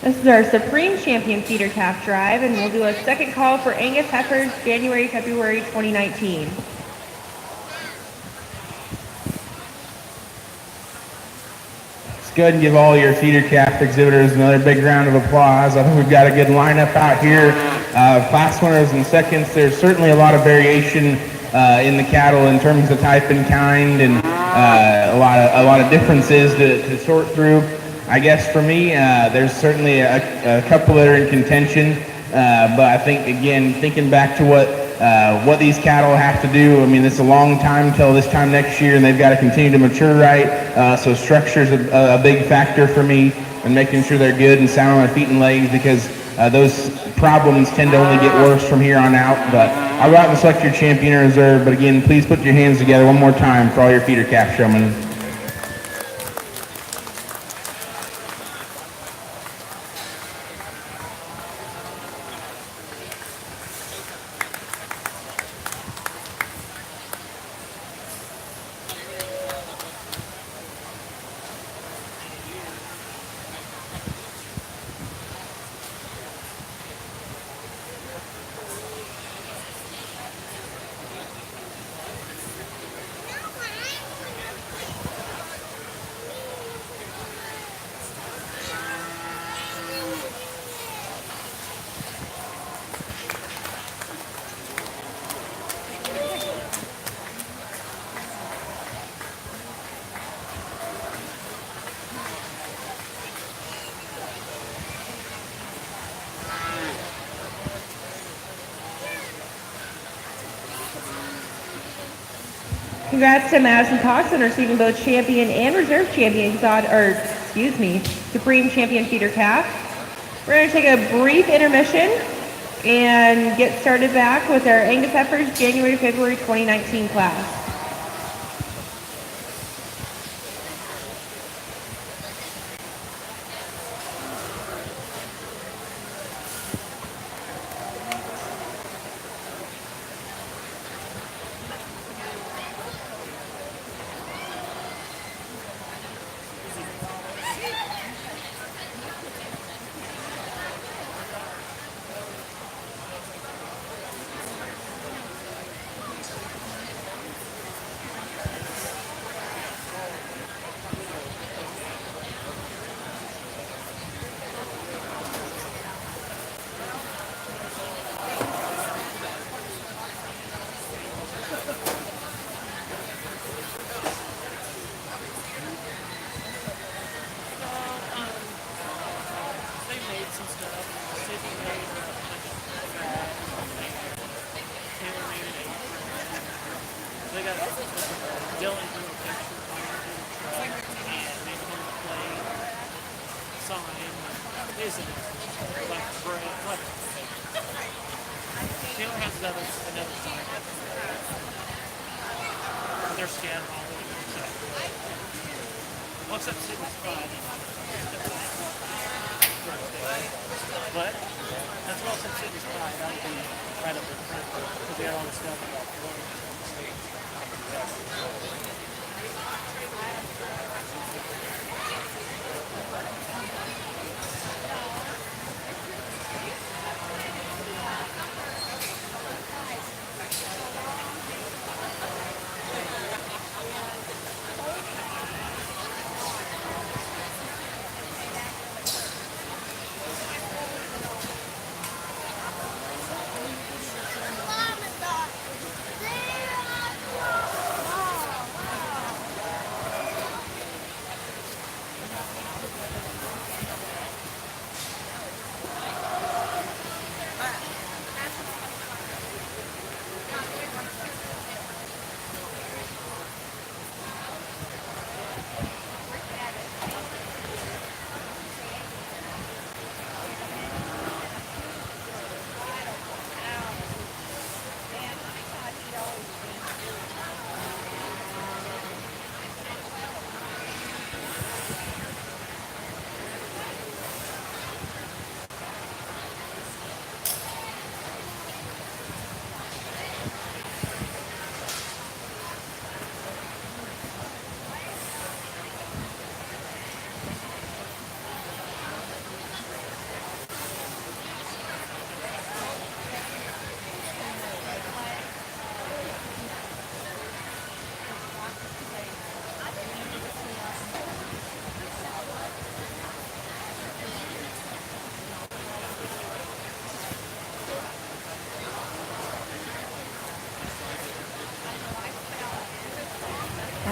This is our Supreme Champion feeder calf drive, and we'll do a second call for Angus heifers, January, February 2019. Let's go ahead and give all your feeder calf exhibitors another big round of applause. I think we've got a good lineup out here. Class winners and seconds. There's certainly a lot of variation in the cattle in terms of type and kind, and a lot of differences to sort through. I guess for me, there's certainly a couple that are in contention, but I think, again, thinking back to what these cattle have to do, I mean, it's a long time till this time next year, and they've got to continue to mature right, so structure's a big factor for me, and making sure they're good and sound on their feet and legs, because those problems tend to only get worse from here on out. But I'll go out and select your champion or reserve, but again, please put your hands together one more time for all your feeder calf showmen. Congrats to Madison Coxon receiving both champion and reserve champion, Supreme Champion feeder calf. We're going to take a brief intermission and get started back with our Angus heifers January, February 2019 class.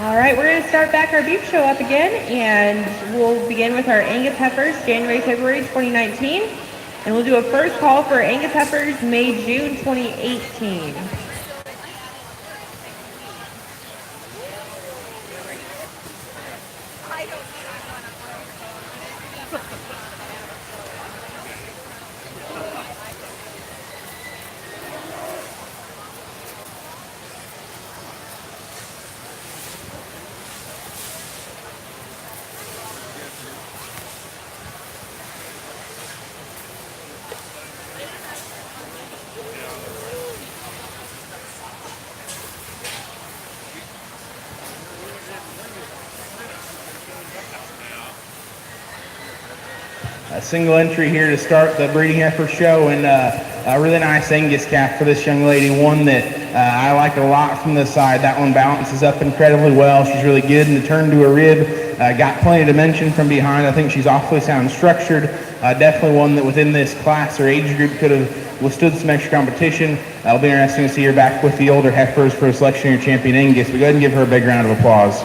All right, we're going to start back our beef show up again, and we'll begin with our Angus heifers, January, February 2019. And we'll do a first call for Angus heifers, May, June 2018. A single entry here to start the breeding heifer show, and a really nice Angus calf for this young lady, one that I like a lot from the side. That one balances up incredibly well. She's really good in the turn to her rib, got plenty of dimension from behind. I think she's awfully sound structured, definitely one that within this class or age group could have withstood some extra competition. It'll be interesting to see her back with the older heifers for a selection of your champion Angus. But go ahead and give her a big round of applause.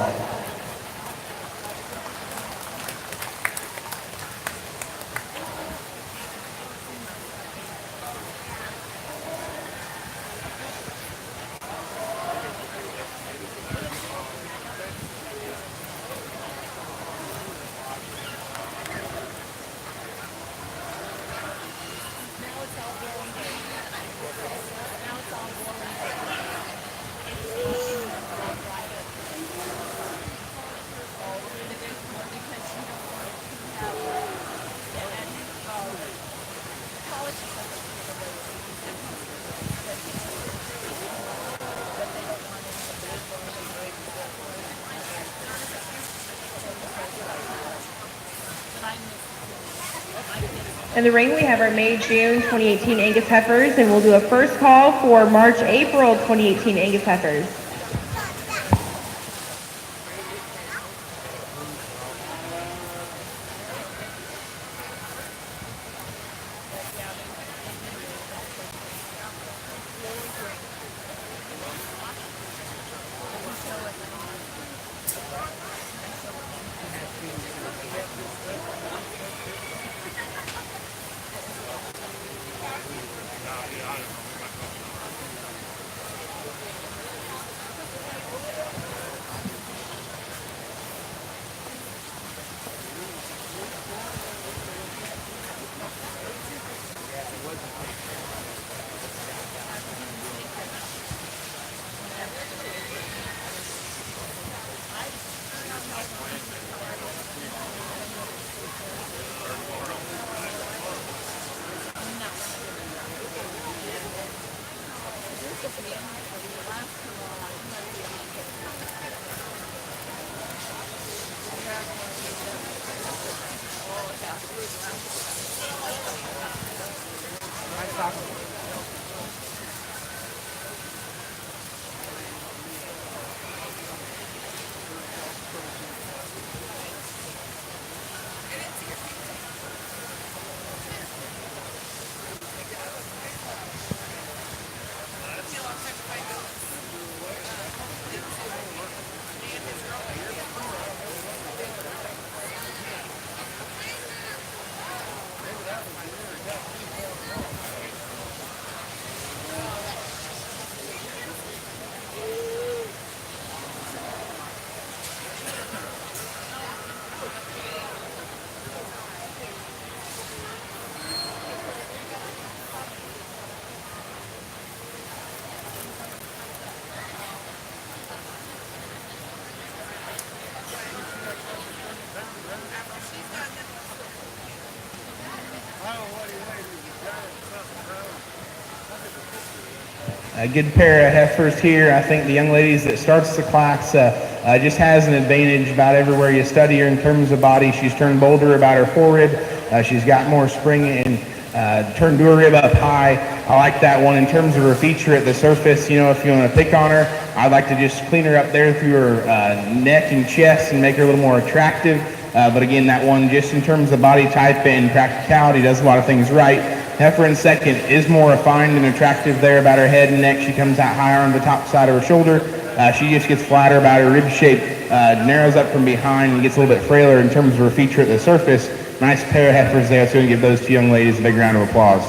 In the ring, we have our May, June 2018 Angus heifers, and we'll do a first call for March, April 2018 Angus heifers. A good pair of heifers here. I think the young ladies that starts the class just has an advantage about everywhere you study her in terms of body. She's turned bolder about her forerib. She's got more spring and turned to her rib up high. I like that one. In terms of her feature at the surface, you know, if you want to pick on her, I'd like to just clean her up there through her neck and chest and make her a little more attractive. But again, that one, just in terms of body type and practicality, does a lot of things right. Heifer in second is more refined and attractive there about her head and neck. She comes out higher on the top side of her shoulder. She just gets flatter about her rib shape, narrows up from behind, and gets a little bit frailer in terms of her feature at the surface. Nice pair of heifers there. So we're going to give those two young ladies a big round of applause.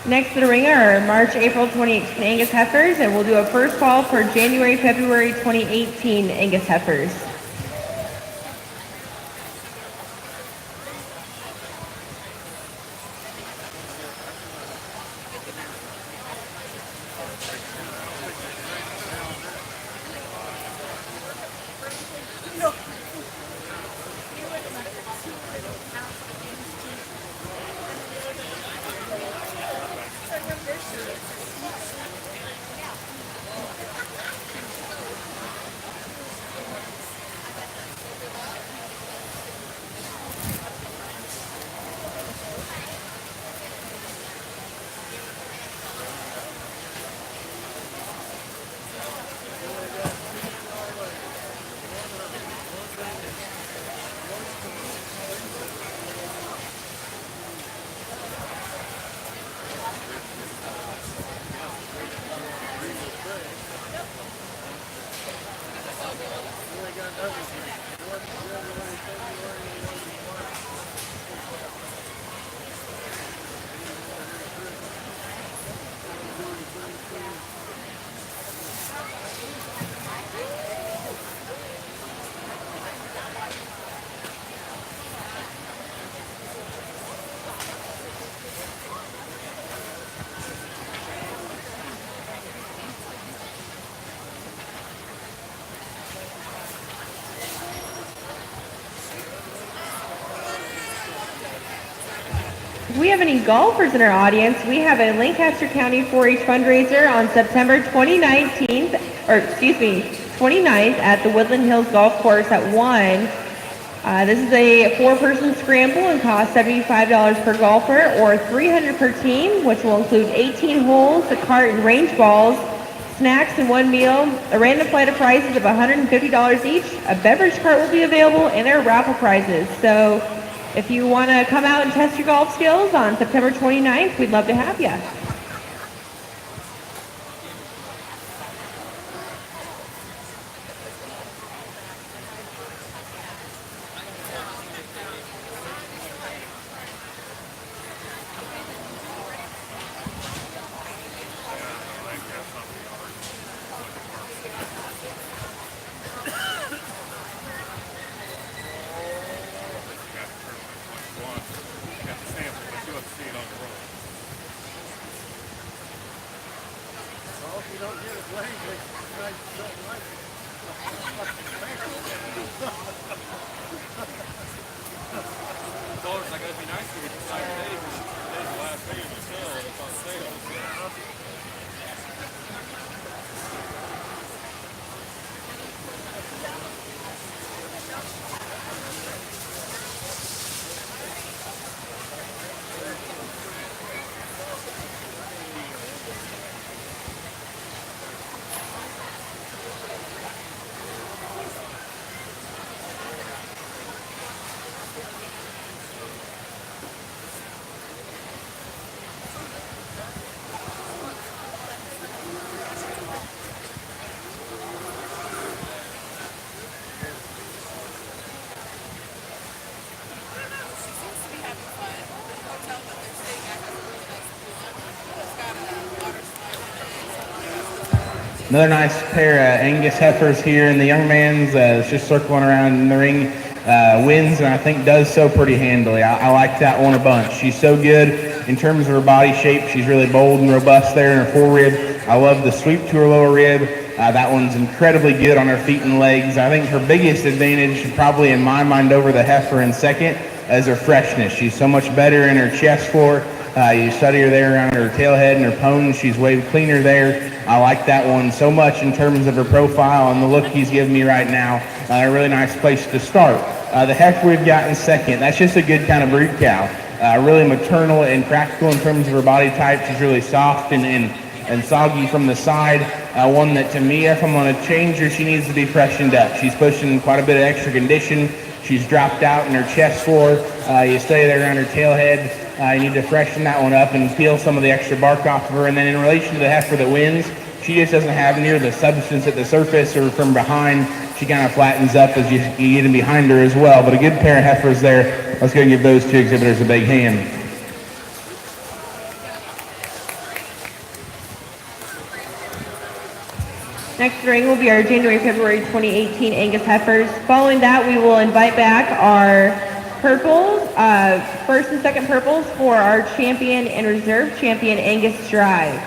Next to the ring are March, April 2018 Angus heifers, and we'll do a first call for January, February 2018 Angus heifers. If we have any golfers in our audience, we have a Lancaster County 4-H fundraiser on September 29th at the Woodland Hills Golf Course at 1. This is a 4-person scramble and costs $75 per golfer or $300 per team, which will include 18 holes, a cart and range balls, snacks and one meal, a random flight of prizes of $150 each, a beverage cart will be available, and there are raffle prizes. So if you want to come out and test your golf skills on September 29th, we'd love to have you. Another nice pair of Angus heifers here, and the young man's is just circling around in the ring, wins, and I think does so pretty handily. I like that one a bunch. She's so good in terms of her body shape. She's really bold and robust there in her forerib. I love the sweep to her lower rib. That one's incredibly good on her feet and legs. I think her biggest advantage, probably in my mind over the heifer in second, is her freshness. She's so much better in her chest floor. You study her there around her tailhead and her pone. She's way cleaner there. I like that one so much in terms of her profile and the look he's giving me right now. A really nice place to start. The heifer we've got in second, that's just a good kind of brood cow. Really maternal and practical in terms of her body type. She's really soft and soggy from the side. One that, to me, if I'm going to change her, she needs to be freshened up. She's pushing quite a bit of extra condition. She's dropped out in her chest floor. You stay there around her tailhead. You need to freshen that one up and peel some of the extra bark off of her. And then in relation to the heifer that wins, she just doesn't have near the substance at the surface or from behind. She kind of flattens up as you get in behind her as well. But a good pair of heifers there. Let's go and give those two exhibitors a big hand. Next in the ring will be our January-February 2018 Angus heifers. Following that, we will invite back our purples, first and second purples for our champion and reserve champion Angus Drive.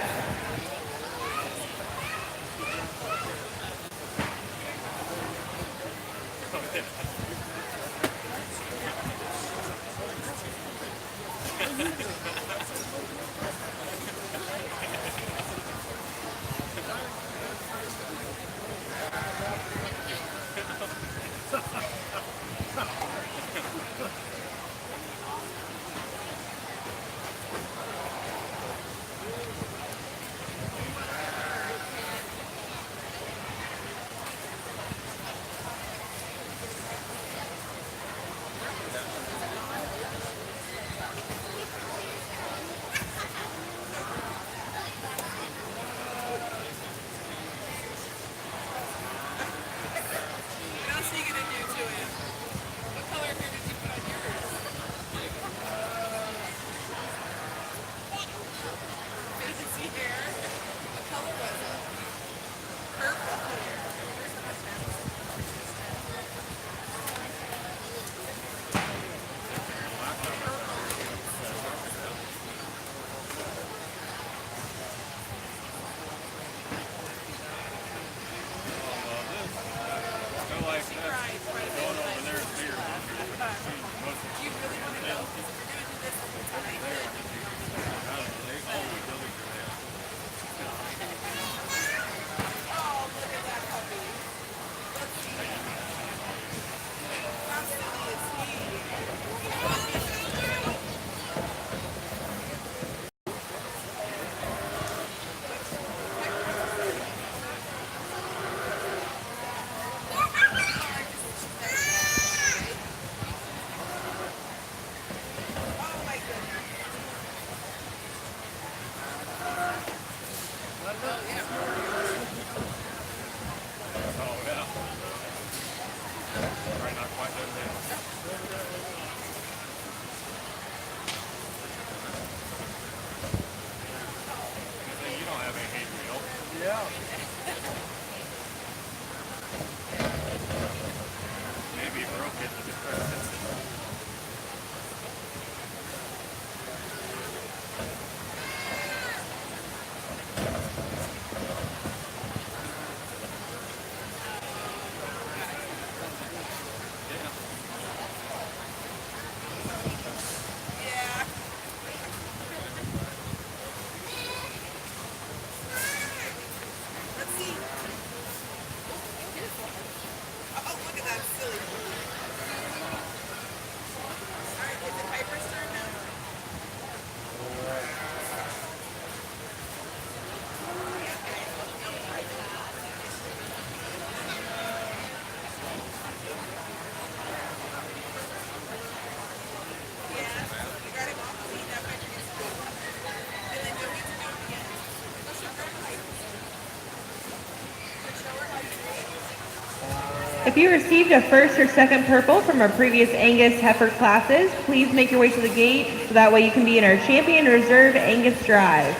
If you received a first or second purple from our previous Angus heifer classes, please make your way to the gate so that way you can be in our champion reserve Angus Drive.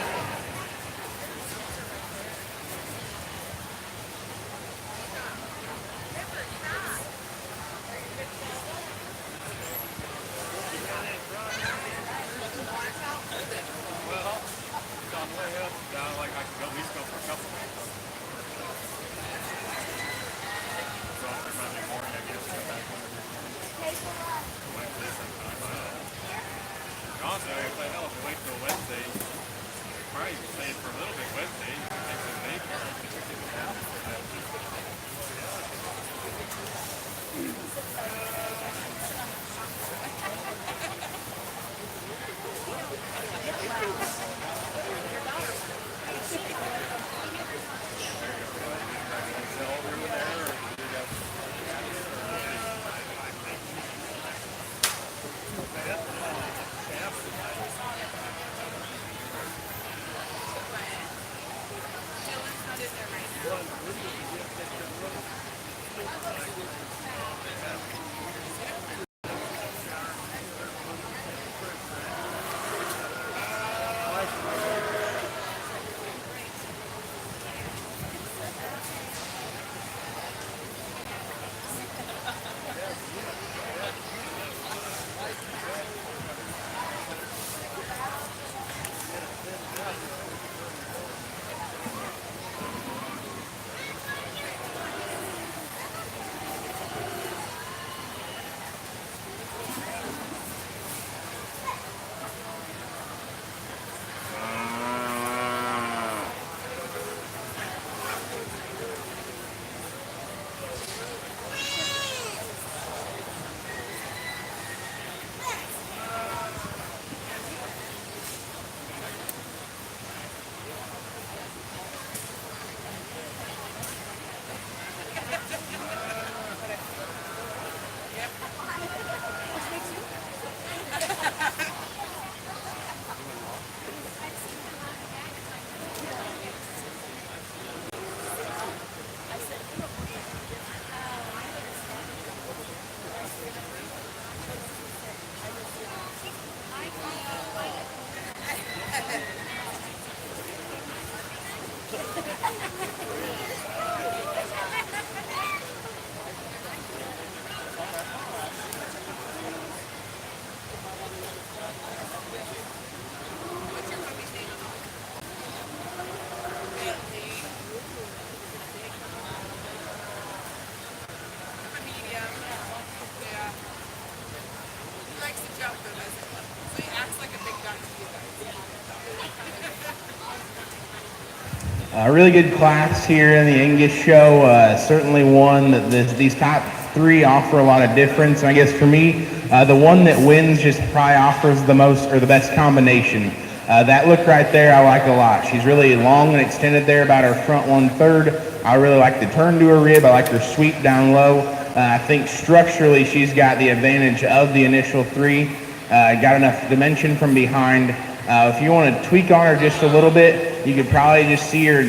A really good class here in the Angus show. Certainly one that these top three offer a lot of difference. And I guess for me, the one that wins just probably offers the most or the best combination. That look right there, I like a lot. She's really long and extended there, about her front 1/3. I really like the turn to her rib. I like her sweep down low. I think structurally she's got the advantage of the initial three. Got enough dimension from behind. If you want to tweak on her just a little bit, you could probably just see her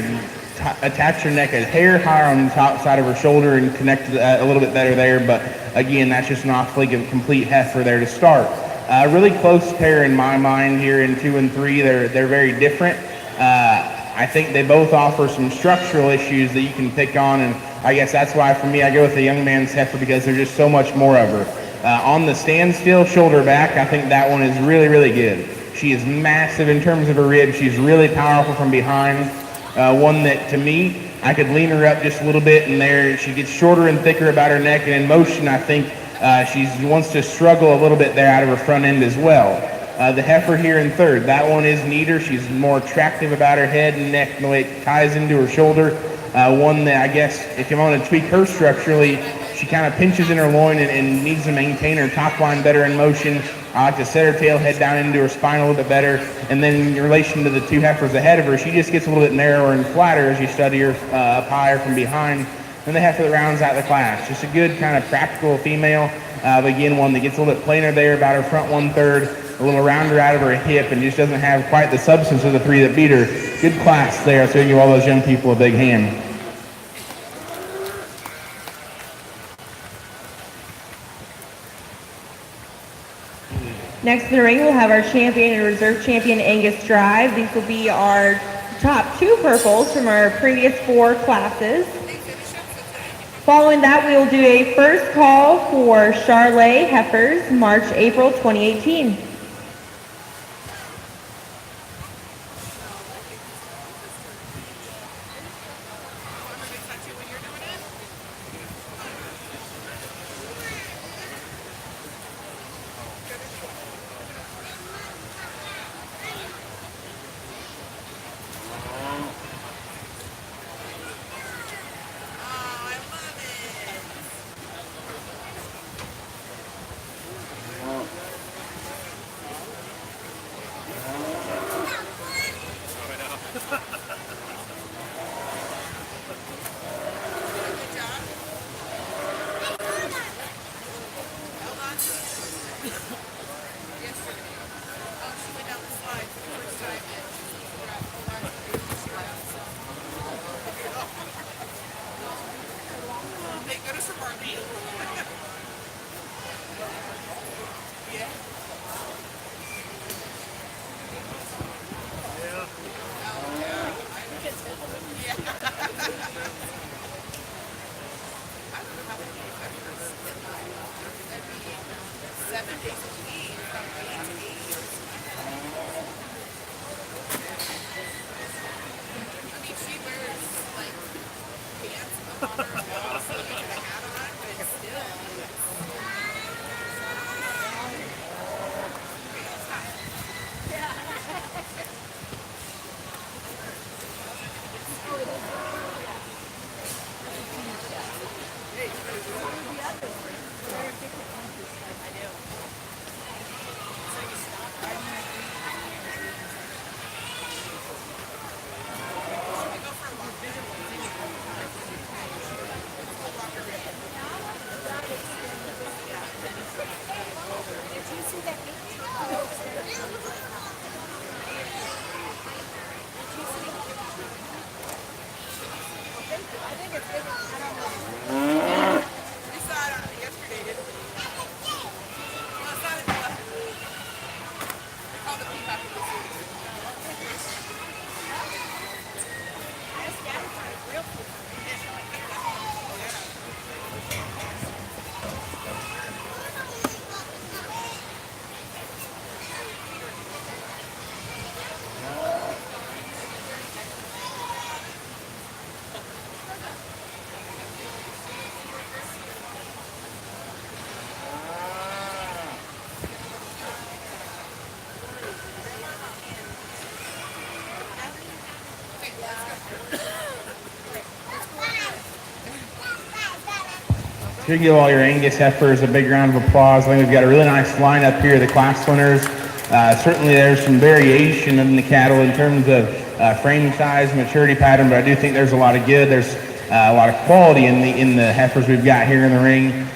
attach her neck a hair higher on the top side of her shoulder and connect a little bit better there. But again, that's just an off-fleek of complete heifer there to start. Really close pair in my mind here in 2 and 3. They're very different. I think they both offer some structural issues that you can pick on, and I guess that's why for me I go with the young man's heifer, because there's just so much more of her. On the standstill, shoulder back, I think that one is really, really good. She is massive in terms of her rib. She's really powerful from behind. One that, to me, I could lean her up just a little bit, and there she gets shorter and thicker about her neck, and in motion, I think she wants to struggle a little bit there out of her front end as well. The heifer here in 3rd, that one is neater. She's more attractive about her head and neck and the way it ties into her shoulder. One that I guess if you want to tweak her structurally, she kind of pinches in her loin and needs to maintain her top line better in motion. I like to set her tail head down into her spine a little bit better. And then in relation to the 2 heifers ahead of her, she just gets a little bit narrower and flatter as you study her up higher from behind. And the heifer that rounds out the class. Just a good kind of practical female. But again, one that gets a little bit plainer there about her front 1/3, a little rounder out of her hip, and just doesn't have quite the substance of the 3 that beat her. Good class there, so you give all those young people a big hand. Next in the ring, we'll have our champion and reserve champion, Angus Drive. These will be our top 2 purples from our previous 4 classes. Following that, we will do a first call for Charlet heifers, March, April 2018. So you can give all your Angus heifers a big round of applause. I think we've got a really nice lineup here, the class winners. Certainly there's some variation in the cattle in terms of frame size, maturity pattern, but I do think there's a lot of good. There's a lot of quality in the heifers we've got here in the ring.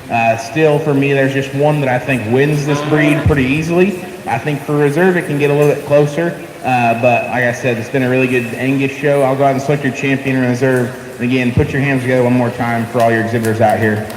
Still, for me, there's just one that I think wins this breed pretty easily. I think for reserve it can get a little bit closer, but like I said, it's been a really good Angus show. I'll go out and select your champion in reserve. And again, put your hands together one more time for all your exhibitors out here.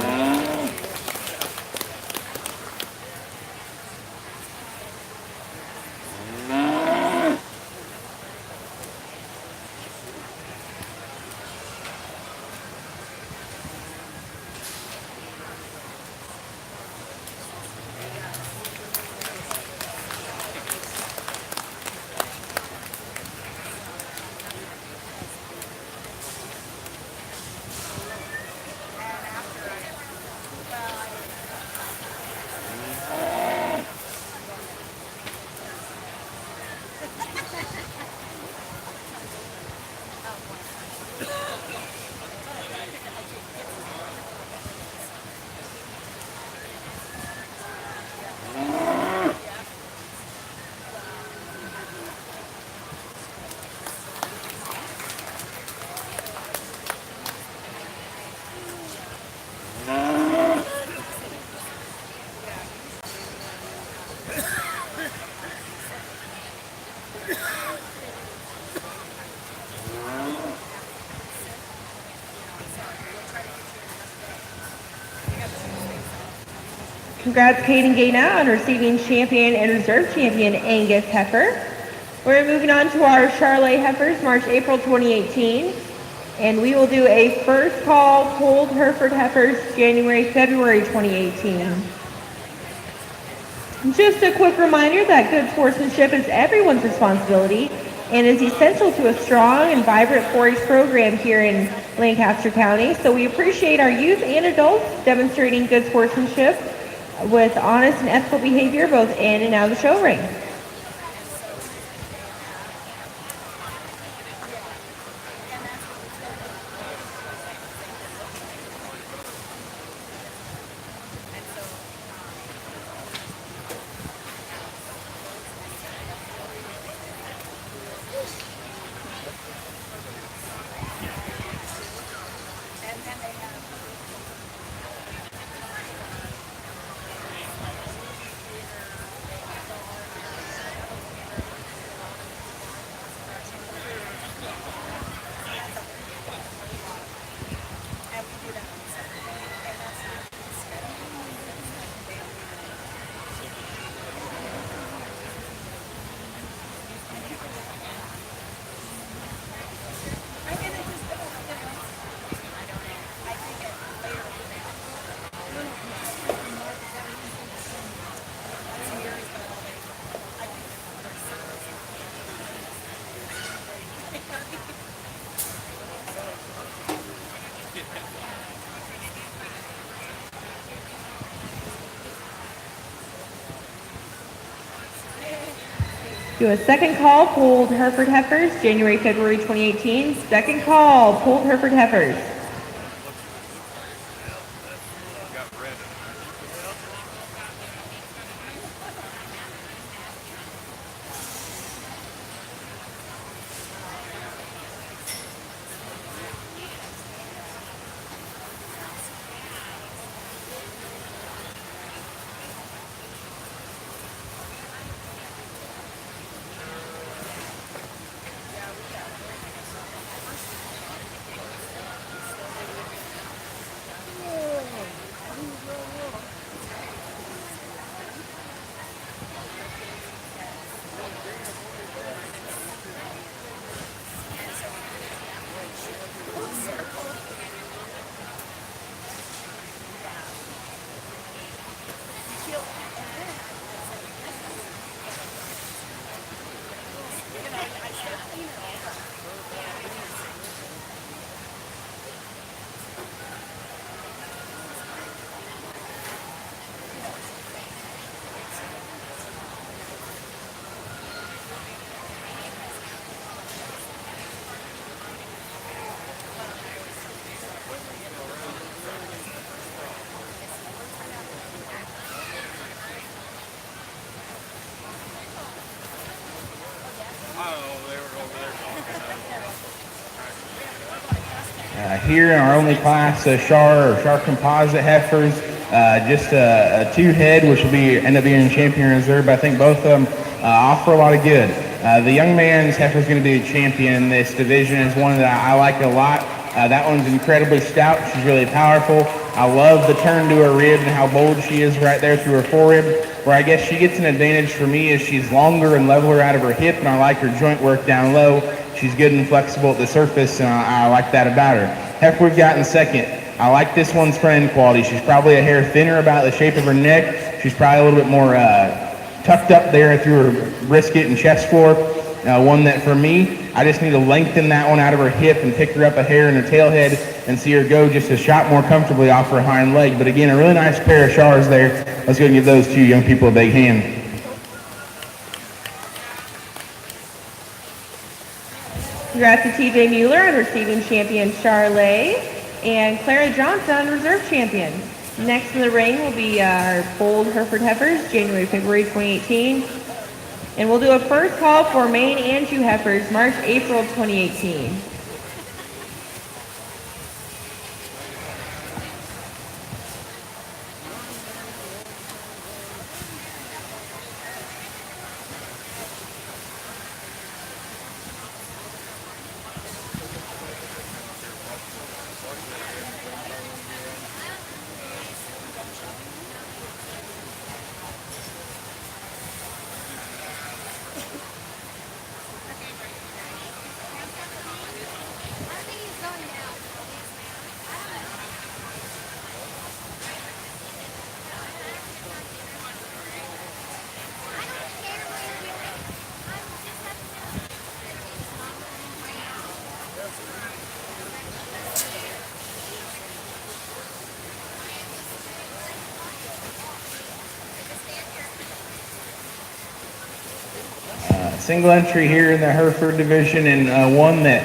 Congrats, Caden Gaina, on receiving champion and reserve champion Angus heifer. We're moving on to our Charolais heifers, March-April 2018. And we will do a first call polled Hereford heifers, January-February 2018. Just a quick reminder that good sportsmanship is everyone's responsibility and is essential to a strong and vibrant 4-H program here in Lancaster County. So we appreciate our youth and adults demonstrating good sportsmanship with honest and ethical behavior both in and out of the show ring. Do a second call, polled Hereford heifers, January-February 2018. Second call, polled Hereford heifers. Here in our only class, Shar composite heifers, just a two head, which will end up being champion reserve. But I think both of them offer a lot of good. The young man's heifer is going to be a champion in this division. Is one that I like a lot. That one's incredibly stout. She's really powerful. I love the turn to her rib and how bold she is right there through her forerib. Where I guess she gets an advantage for me is she's longer and leveler out of her hip, and I like her joint work down low. She's good and flexible at the surface, and I like that about her. Heifer we've got in second. I like this one's front end quality. She's probably a hair thinner about the shape of her neck. She's probably a little bit more tucked up there through her brisket and chest floor. One that for me, I just need to lengthen that one out of her hip and pick her up a hair in her tail head and see her go just a shot more comfortably off her hind leg. But again, a really nice pair of Shars there. Let's go and give those two young people a big hand. Congrats to TJ Mueller on receiving champion Charlay and Clara Johnson on reserve champion. Next in the ring will be our Bold Hereford Heifers, January, February 2018. And we'll do a first call for Maine and Jew Heifers, March, April 2018. Single entry here in the Hereford division, and one that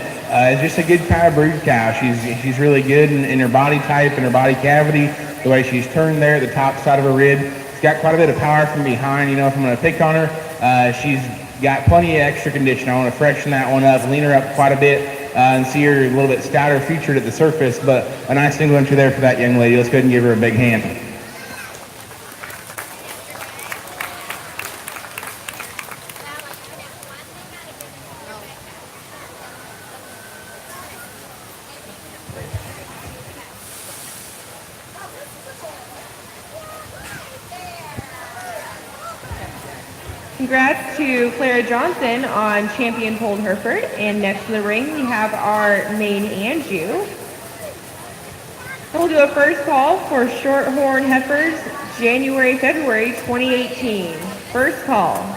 is just a good kind of brood cow. She's really good in her body type and her body cavity, the way she's turned there at the top side of her rib. She's got quite a bit of power from behind. You know, if I'm going to pick on her, she's got plenty of extra condition. I want to freshen that one up, lean her up quite a bit, and see her a little bit stouter featured at the surface, but a nice single entry there for that young lady. Let's go ahead and give her a big hand. Congrats to Clara Johnson on champion Bold Hereford. And next in the ring, we have our Maine and Jew. We'll do a first call for Shorthorn Heifers, January, February 2018. First call.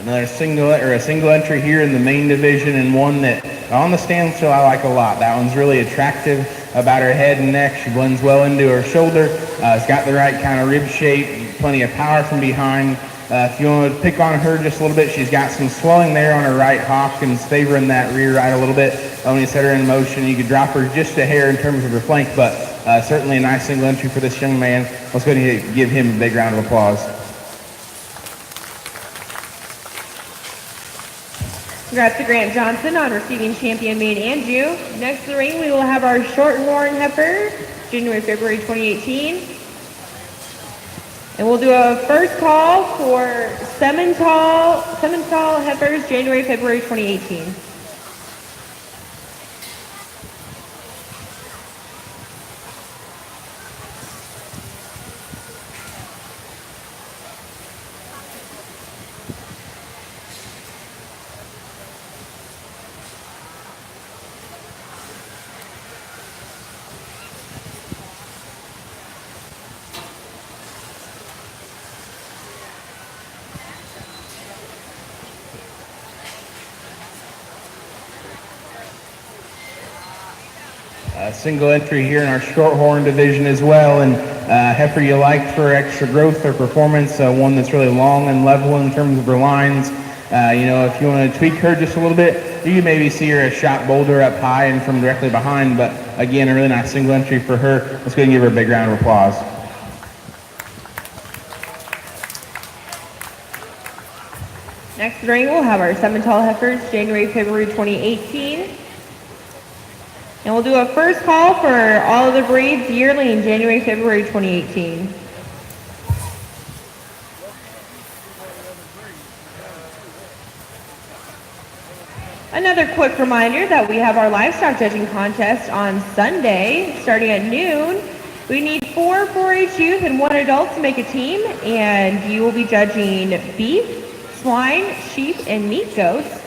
Another single entry here in the main division, and one that on the standstill I like a lot. That one's really attractive about her head and neck. She blends well into her shoulder. It's got the right kind of rib shape, plenty of power from behind. If you want to pick on her just a little bit, she's got some swelling there on her right hock and it's favoring that rear right a little bit. When you set her in motion, you could drop her just a hair in terms of her flank, but certainly a nice single entry for this young man. Let's go ahead and give him a big round of applause. Congrats to Grant Johnson on receiving champion Maine and Jew. Next in the ring, we will have our Shorthorn Heifer, January, February 2018. And we'll do a first call for Semental Heifers, January, February 2018. single entry here in our shorthorn division as well, and heifer you like for extra growth or performance, one that's really long and level in terms of her lines. If you want to tweak her just a little bit, you can maybe see her a shot bolder up high and from directly behind, but again, a really nice single entry for her. Let's go and give her a big round of applause. Next in the ring, we'll have our Simmental heifers, January, February 2018. And we'll do a first call for all of the breeds yearly in January, February 2018. Another quick reminder that we have our livestock judging contest on Sunday starting at noon. We need 4 4-H youth and 1 adult to make a team, and you will be judging beef, swine, sheep, and meat goats.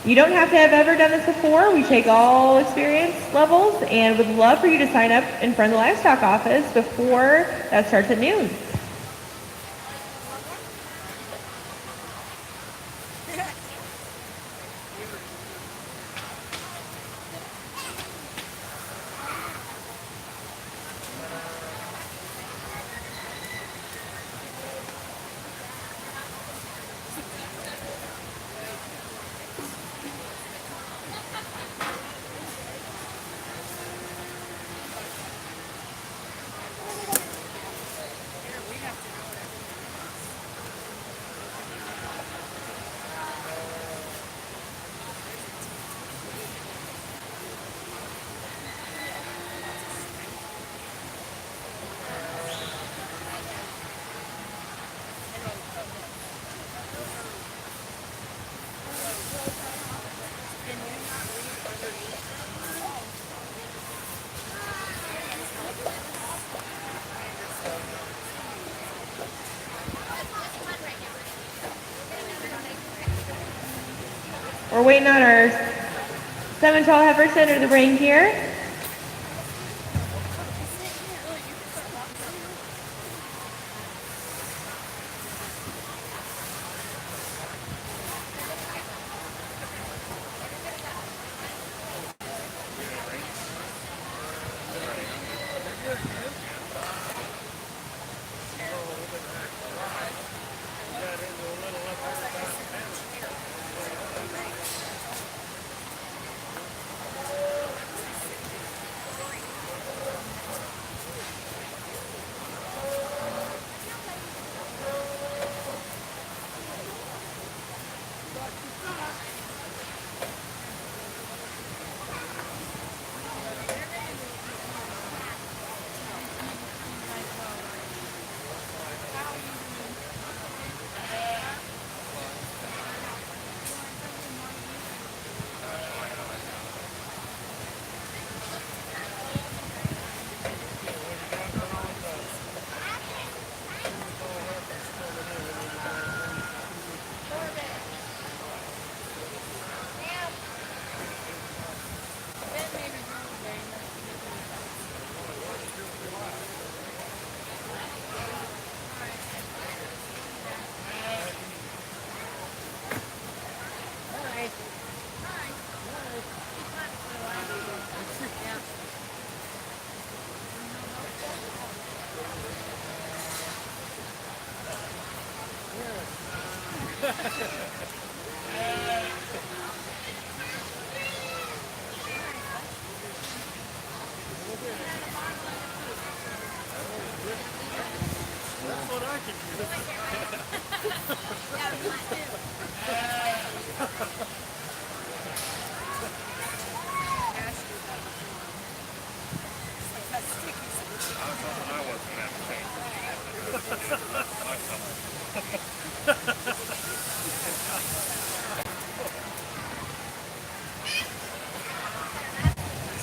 You don't have to have ever done this before. We take all experience levels and would love for you to sign up in front of the livestock office before that starts at noon. We're waiting on our Simmental heifers to enter the ring here.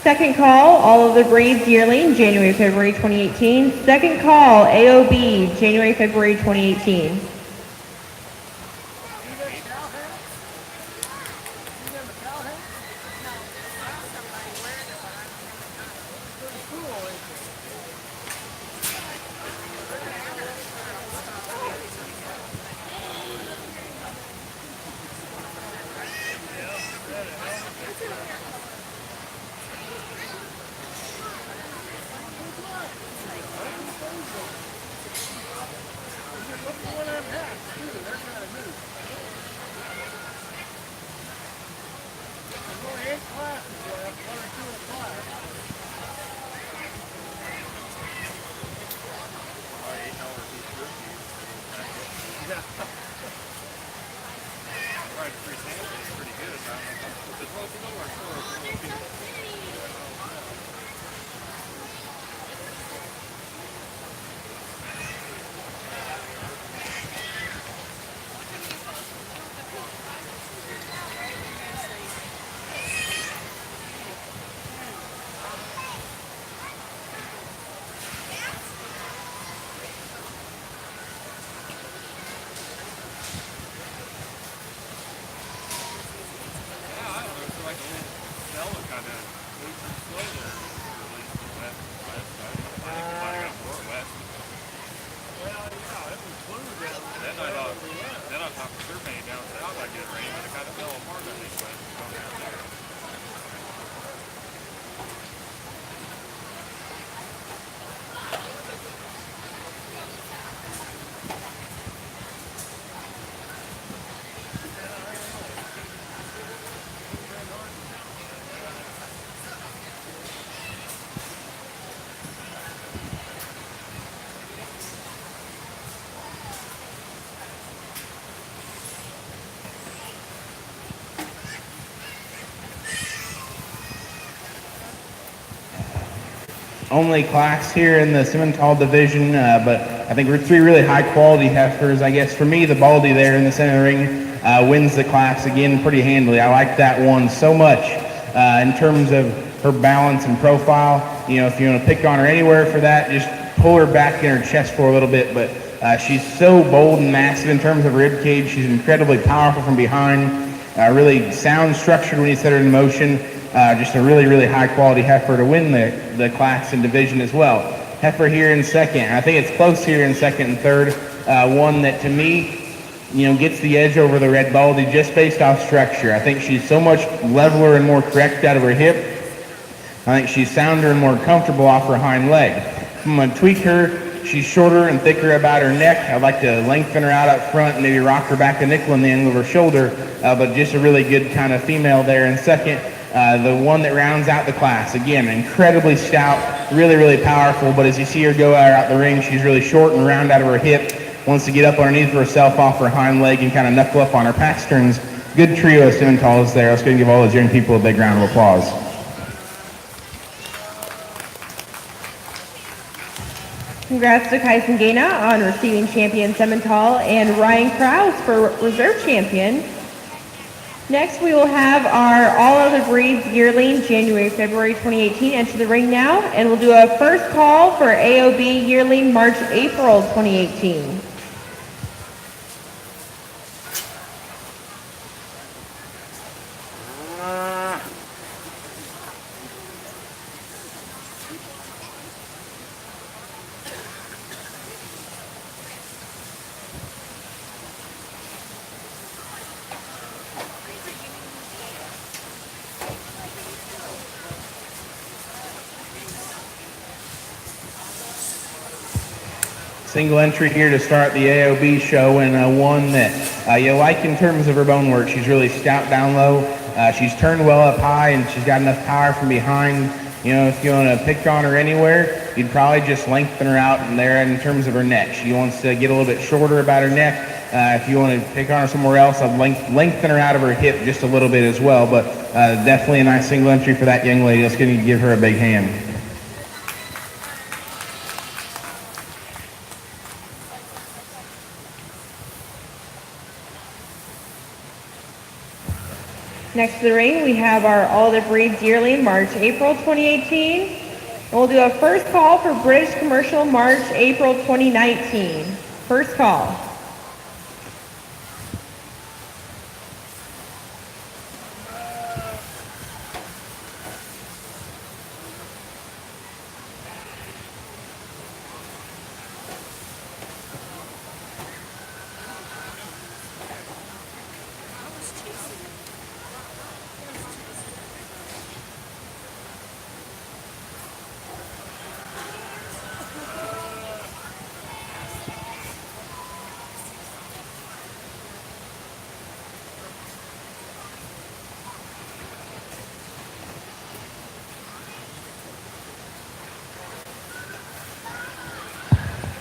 Second call, all of the breeds yearly in January, February 2018. Second call, AOB, January, February 2018. Only class here in the Simmental division, but I think we're three really high quality heifers. I guess for me, the Baldy there in the center ring wins the class again pretty handily. I like that one so much in terms of her balance and profile. You know, if you want to pick on her anywhere for that, just pull her back in her chest for a little bit, but she's so bold and massive in terms of rib cage. She's incredibly powerful from behind, really sound structured when you set her in motion. Just a really, really high quality heifer to win the class and division as well. Heifer here in second. I think it's close here in second and third. One that to me, you know, gets the edge over the red Baldy just based off structure. I think she's so much leveler and more correct out of her hip. I think she's sounder and more comfortable off her hind leg. I'm going to tweak her. She's shorter and thicker about her neck. I'd like to lengthen her out up front and maybe rock her back a nickel in the angle of her shoulder, but just a really good kind of female there in second. The one that rounds out the class. Again, incredibly stout, really, really powerful, but as you see her go out the ring, she's really short and round out of her hip, wants to get up underneath herself off her hind leg and kind of knuckle up on her pasterns. Good trio of Simmentals there. Let's go and give all those young people a big round of applause. Congrats to Kyson Gaina on receiving champion Simmental and Ryan Krause for reserve champion. Next, we will have our All Other Breeds yearling, January, February 2018, enter the ring now, and we'll do a first call for AOB yearling, March, April 2018. Single entry here to start the AOB show, and one that you like in terms of her bone work. She's really stout down low. She's turned well up high, and she's got enough power from behind. You know, if you want to pick on her anywhere, you'd probably just lengthen her out in there in terms of her neck. She wants to get a little bit shorter about her neck. If you want to pick on her somewhere else, I'd lengthen her out of her hip just a little bit as well, but definitely a nice single entry for that young lady. Let's go and give her a big hand. Next to the ring, we have our All Other Breeds yearling, March, April 2018. And we'll do a first call for British Commercial, March, April 2019. First call.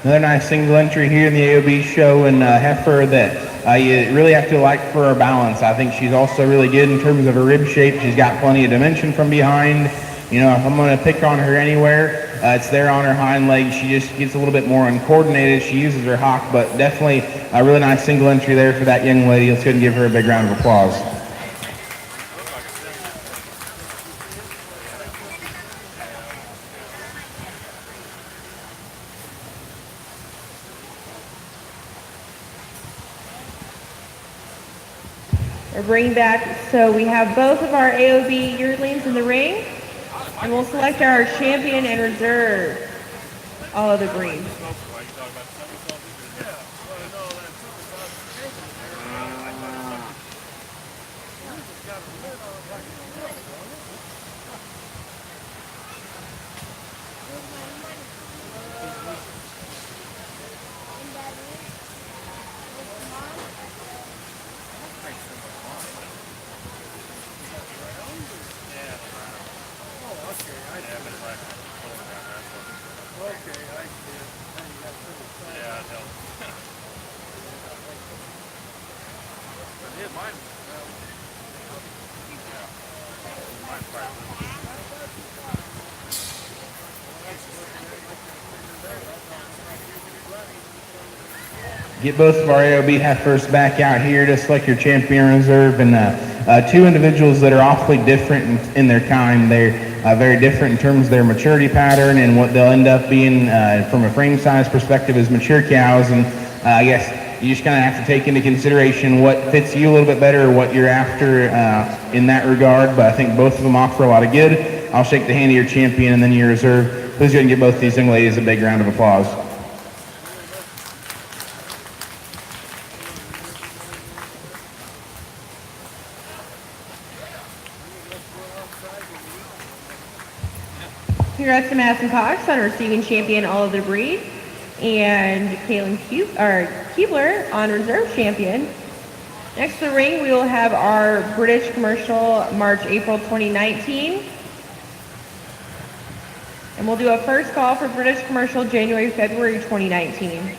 Another nice single entry here in the AOB show, and heifer that you really have to like for her balance. I think she's also really good in terms of her rib shape. She's got plenty of dimension from behind. You know, if I'm going to pick on her anywhere, it's there on her hind leg. She just gets a little bit more uncoordinated. She uses her hock, but definitely a really nice single entry there for that young lady. Let's go ahead and give her a big round of applause. We're bringing back So we have both of our AOB yearlings in the ring, and we'll select our champion and reserve all of the breeds. Get both of our AOB heifers back out here to select your champion reserve, and two individuals that are awfully different in their kind. They're very different in terms of their maturity pattern and what they'll end up being from a frame size perspective as mature cows. And I guess you just kind of have to take into consideration what fits you a little bit better or what you're after in that regard. But I think both of them offer a lot of good. I'll shake the hand of your champion and then your reserve. Please go ahead and give both these young ladies a big round of applause. Congrats to Madison Cox on receiving champion all of the breed, and Kaylin Keebler on reserve champion. Next to the ring, we will have our British commercial March-April 2019. And we'll do a first call for British commercial January-February 2019.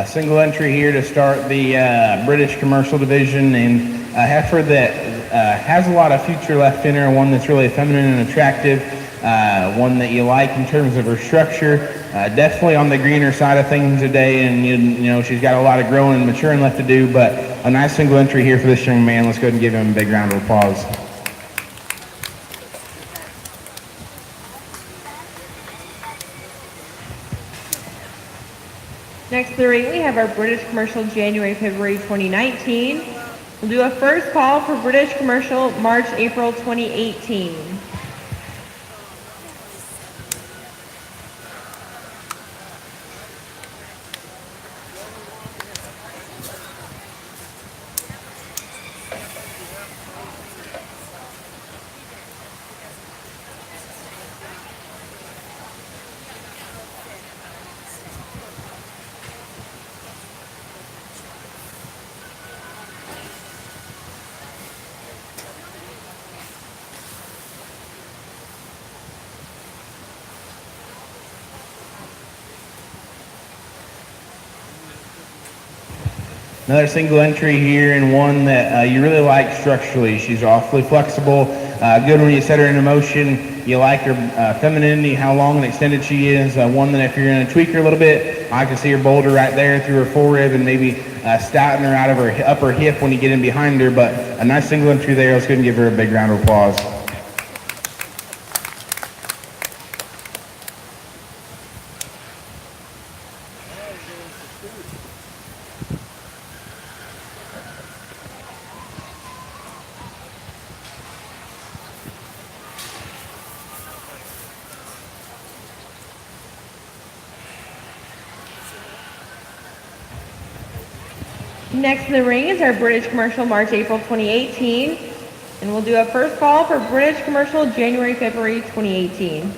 Single entry here to start the British commercial division, and a heifer that has a lot of future left in her, one that's really feminine and attractive, one that you like in terms of her structure. Definitely on the greener side of things today, and you know she's got a lot of growing and maturing left to do, but a nice single entry here for this young man. Let's go ahead and give him a big round of applause. Next to the ring, we have our British commercial January-February 2019. We'll do a first call for British commercial March-April 2018. Another single entry here, and one that you really like structurally. She's awfully flexible, good when you set her into motion. you like her femininity, how long and extended she is. One that if you're going to tweak her a little bit, I can see her boulder right there through her forerib and maybe stouting her out of her upper hip when you get in behind her. But a nice single entry there. Let's go and give her a big round of applause. Next in the ring is our British Commercial March-April 2018, and we'll do a first call for British Commercial January-February 2018.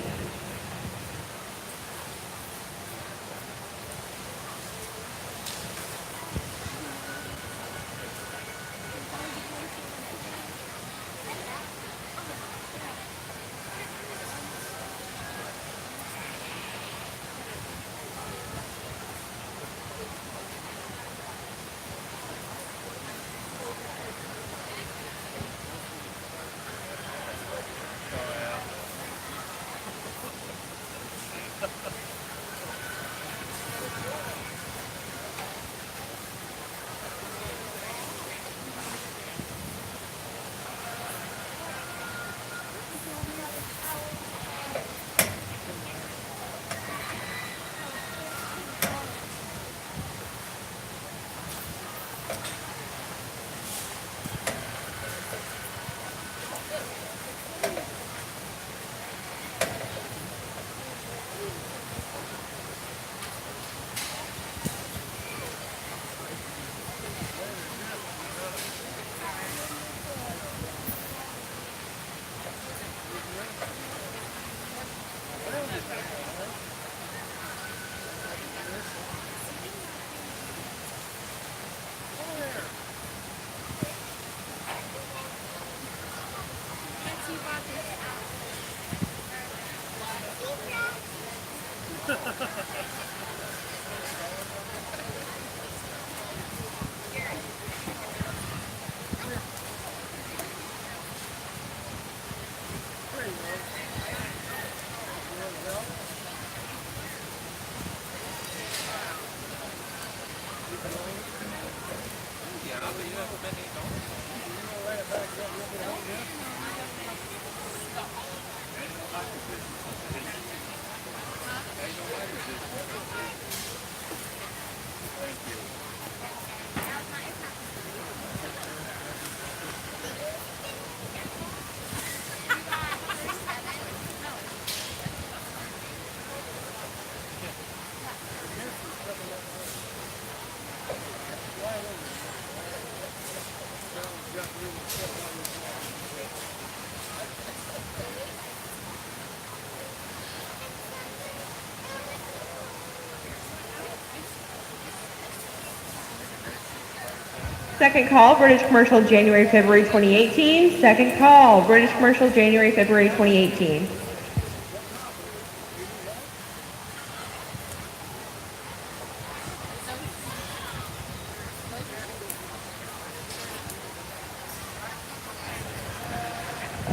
Second call, British Commercial January-February 2018. Second call, British Commercial January-February 2018.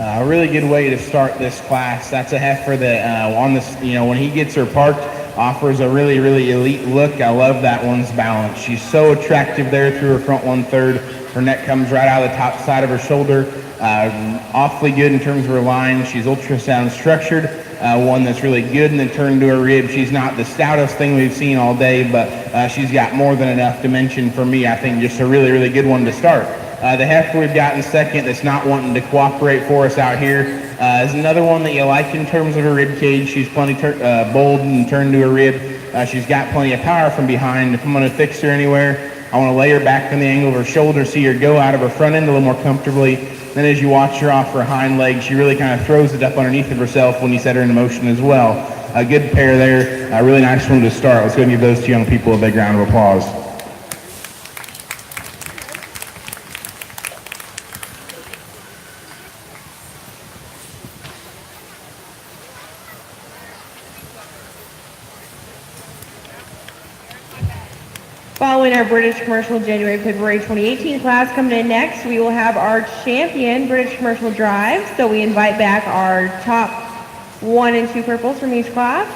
A really good way to start this class. That's a heifer that on this, when he gets her parked, offers a really, really elite look. I love that one's balance. She's so attractive there through her front 1/3. Her neck comes right out of the top side of her shoulder. Awfully good in terms of her line. She's ultrasound structured. One that's really good in the turn to her rib. She's not the stoutest thing we've seen all day, but she's got more than enough dimension for me. I think just a really, really good one to start. The heifer we've got in second that's not wanting to cooperate for us out here is another one that you like in terms of her rib cage. She's plenty bold and turned to her rib. She's got plenty of power from behind. If I'm going to fix her anywhere, I want to lay her back on the angle of her shoulder, see her go out of her front end a little more comfortably. Then as you watch her off her hind leg, she really kind of throws it up underneath of herself when you set her into motion as well. A good pair there. A really nice one to start. Let's go and give those two young people a big round of applause. Following our British Commercial January-February 2018 class, coming in next, we will have our champion British Commercial Drive. So we invite back our top 1 and 2 purples from each class.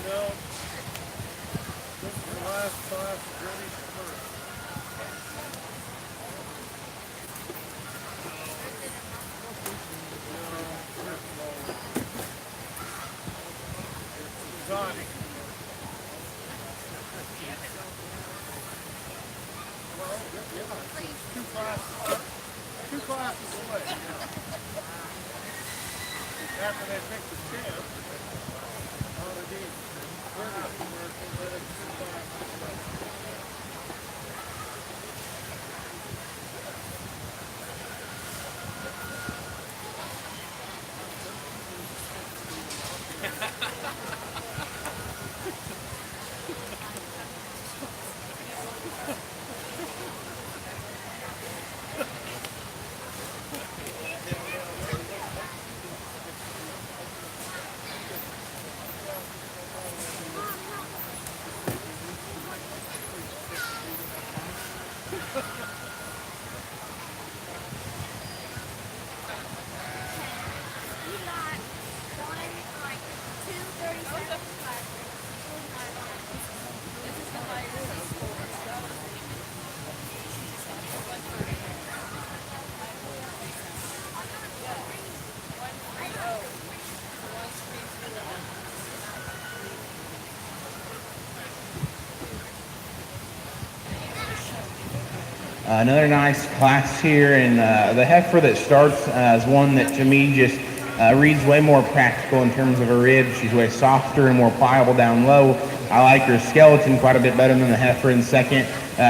No. This is the last class ready for first. Exotic. Well, yeah, it's two classes away. After they pick the champ, how they do 30 commercials, then it's 2 classes away. Another nice class here, and the heifer that starts is one that to me just reads way more practical in terms of her rib. She's way softer and more pliable down low. I like her skeleton quite a bit better than the heifer in second.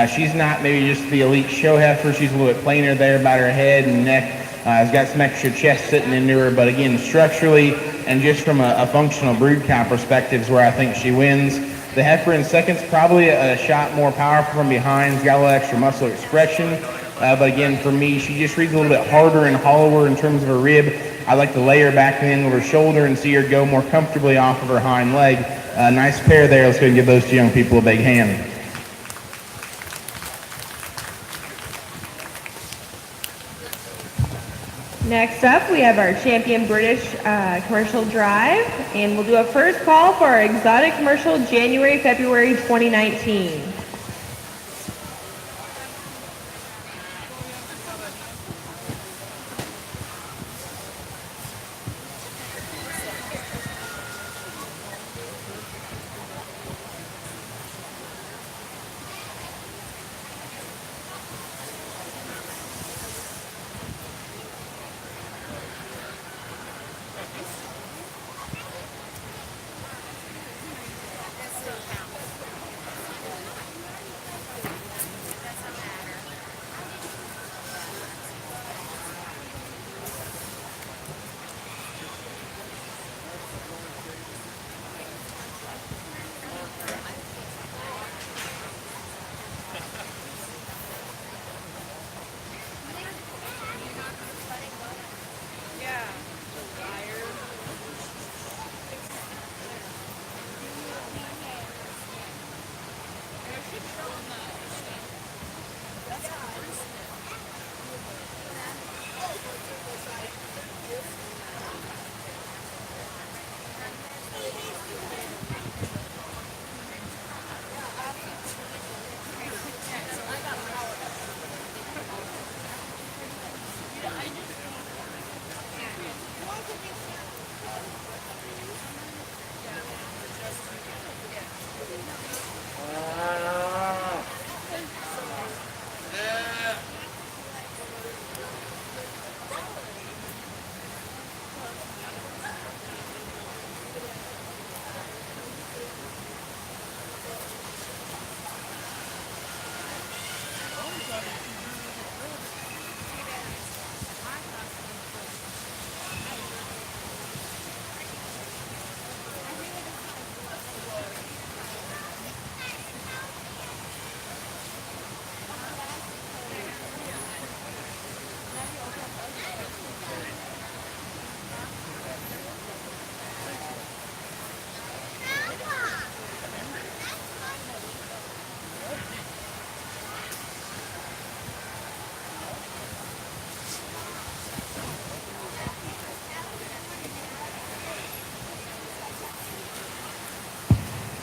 She's not maybe just the elite show heifer. She's a little bit plainer there about her head and neck. Has got some extra chest sitting into her, but again, structurally and just from a functional brood count perspective is where I think she wins. The heifer in second's probably a shot more powerful from behind. She's got a little extra muscular expression. But again, for me, she just reads a little bit harder and hollower in terms of her rib. I like to lay her back in with her shoulder and see her go more comfortably off of her hind leg. Nice pair there. Let's go and give those two young people a big hand. Next up, we have our champion British commercial drive, and we'll do a first call for our exotic commercial January, February 2019.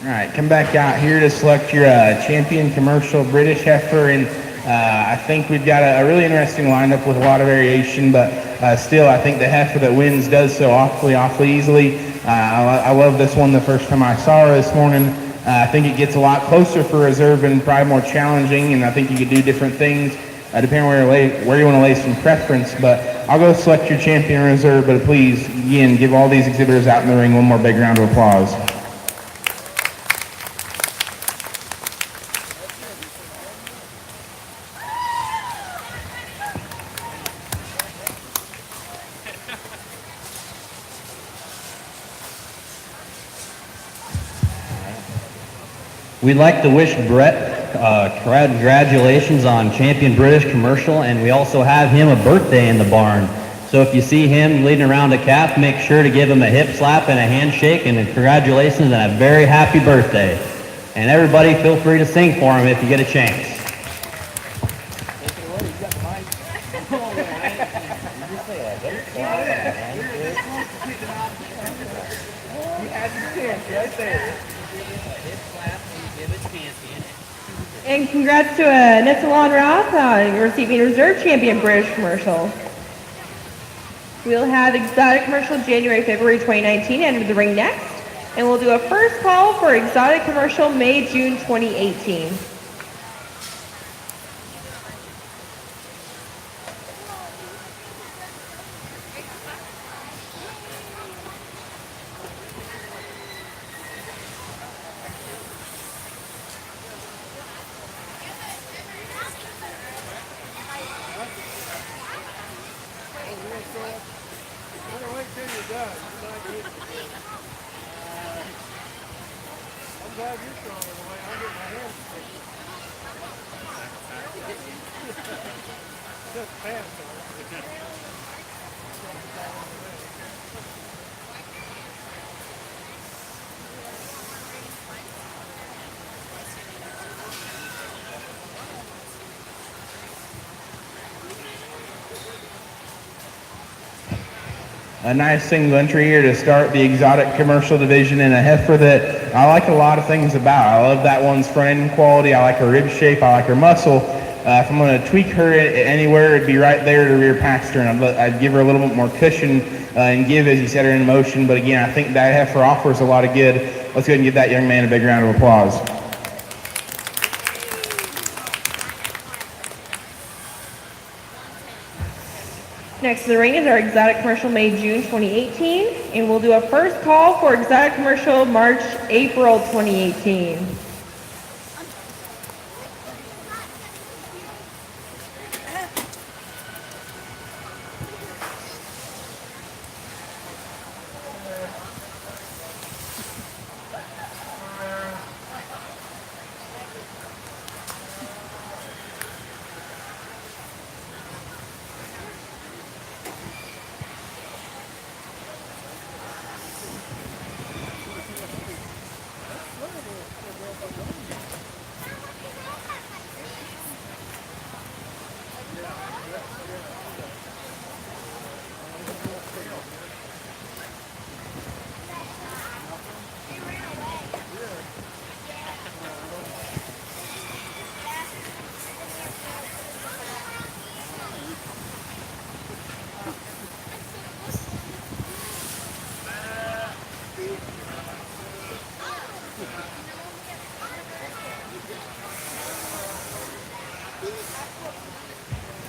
All right, come back out here to select your champion commercial British heifer, and I think we've got a really interesting lineup with a lot of variation, but still I think the heifer that wins does so awfully easily. I love this one the first time I saw her this morning. I think it gets a lot closer for reserve and probably more challenging, and I think you could do different things depending on where you want to lay some preference, but I'll go select your champion reserve, but please, again, give all these exhibitors out in the ring one more big round of applause. We'd like to wish Brett congratulations on Champion British Commercial, and we also have him a birthday in the barn. So if you see him leading around a calf, make sure to give him a hip slap and a handshake, and congratulations and a very happy birthday. And everybody feel free to sing for him if you get a chance. And congrats to Netsalon Roth receiving Reserve Champion British Commercial. We'll have Exotic Commercial January, February 2019 enter the ring next. And we'll do a first call for Exotic Commercial May, June 2018. Wait till you're done. I'm glad you're throwing it away. I'll get my hands sticky. Just pants on. A nice single entry here to start the exotic commercial division, and a heifer that I like a lot of things about. I love that one's front end quality. I like her rib shape. I like her muscle. If I'm going to tweak her anywhere, it'd be right there to rear pastern. I'd give her a little bit more cushion and give as you set her in motion. But again, I think that heifer offers a lot of good. Let's go ahead and give that young man a big round of applause. Next to the ring is our Exotic Commercial May, June 2018, and we'll do a first call for Exotic Commercial March, April 2018.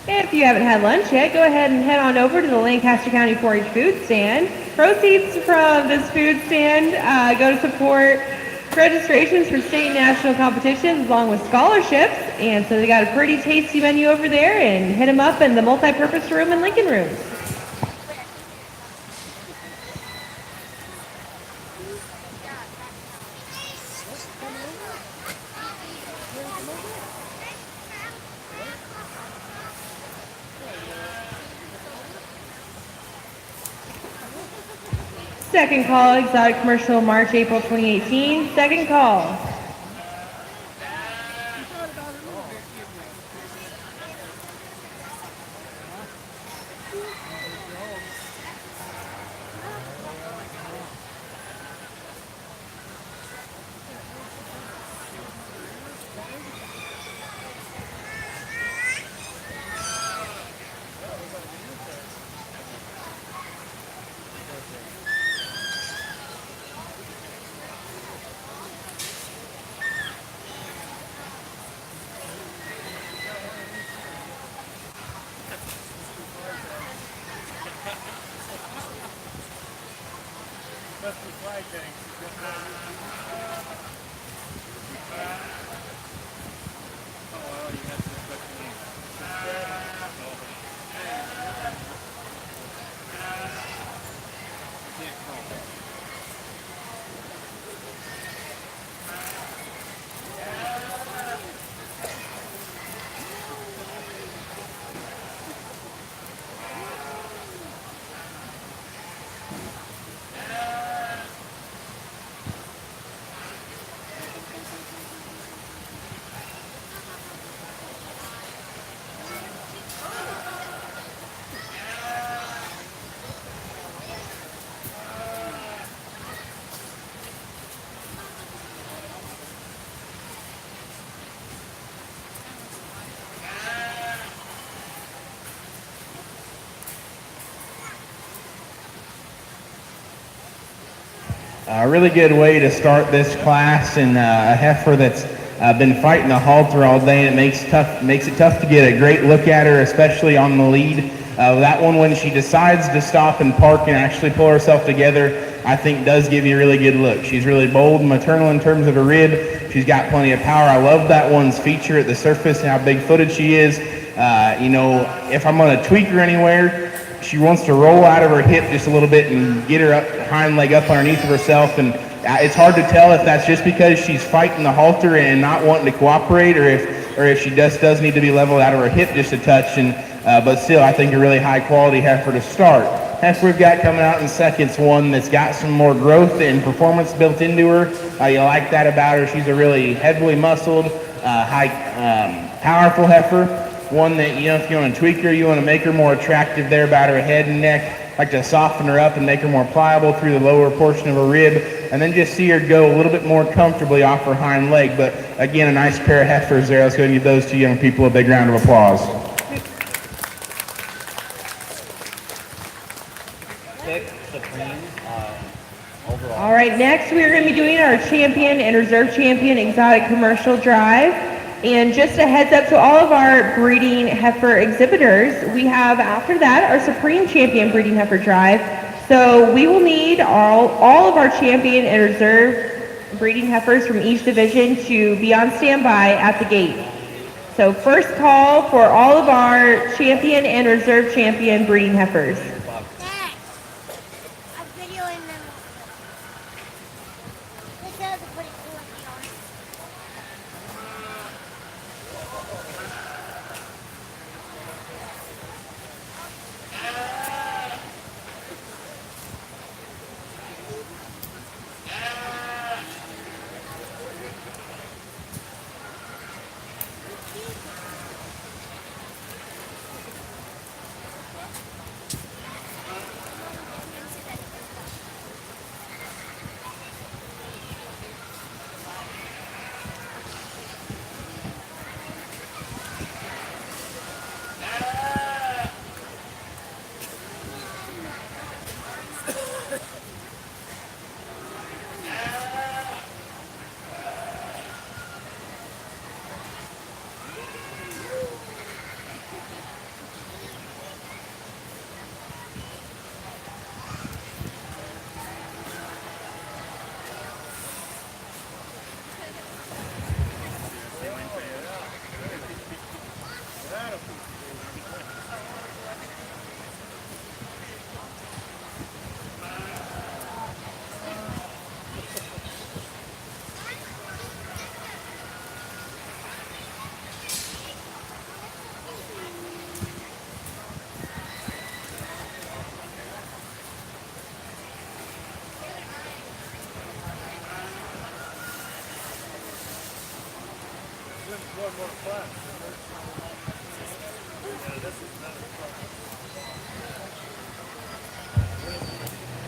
If you haven't had lunch yet, go ahead and head on over to the Lancaster County 4-H food stand. Proceeds from this food stand go to support registrations for state and national competitions along with scholarships. And so they got a pretty tasty menu over there, and hit them up in the multi-purpose room and Lincoln rooms. Second call, Exotic Commercial, March, April 2018. Second call. Must be fly tanks. Oh, well, you have to put A really good way to start this class, and a heifer that's been fighting the halter all day, and it makes it tough to get a great look at her, especially on the lead. That one, when she decides to stop and park and actually pull herself together, I think does give you a really good look. She's really bold and maternal in terms of her rib. She's got plenty of power. I love that one's feature at the surface and how big-footed she is. You know, if I'm going to tweak her anywhere, she wants to roll out of her hip just a little bit and get her hind leg up underneath of herself. And it's hard to tell if that's just because she's fighting the halter and not wanting to cooperate, or if she just does need to be leveled out of her hip just a touch. And but still, I think a really high-quality heifer to start. Heifer we've got coming out in second's one that's got some more growth and performance built into her. You like that about her. She's a really heavily muscled, powerful heifer. One that, you know, if you want to tweak her, you want to make her more attractive there about her head and neck, like to soften her up and make her more pliable through the lower portion of her rib, and then just see her go a little bit more comfortably off her hind leg. But again, a nice pair of heifers there. Let's go and give those two young people a big round of applause. All right, next we are going to be doing our champion and reserve champion exotic commercial drive. And just a heads up to all of our breeding heifer exhibitors, we have after that our Supreme Champion Breeding Heifer Drive. So we will need all of our champion and reserve breeding heifers from each division to be on standby at the gate. So first call for all of our champion and reserve champion breeding heifers. Dad, I'm videoing them. They said to put it in the car.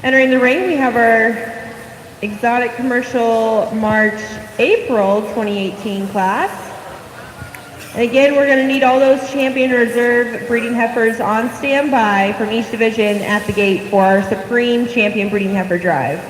Entering the ring, we have our exotic commercial March-April 2018 class. And again, we're going to need all those champion reserve breeding heifers on standby from each division at the gate for our Supreme Champion Breeding Heifer Drive.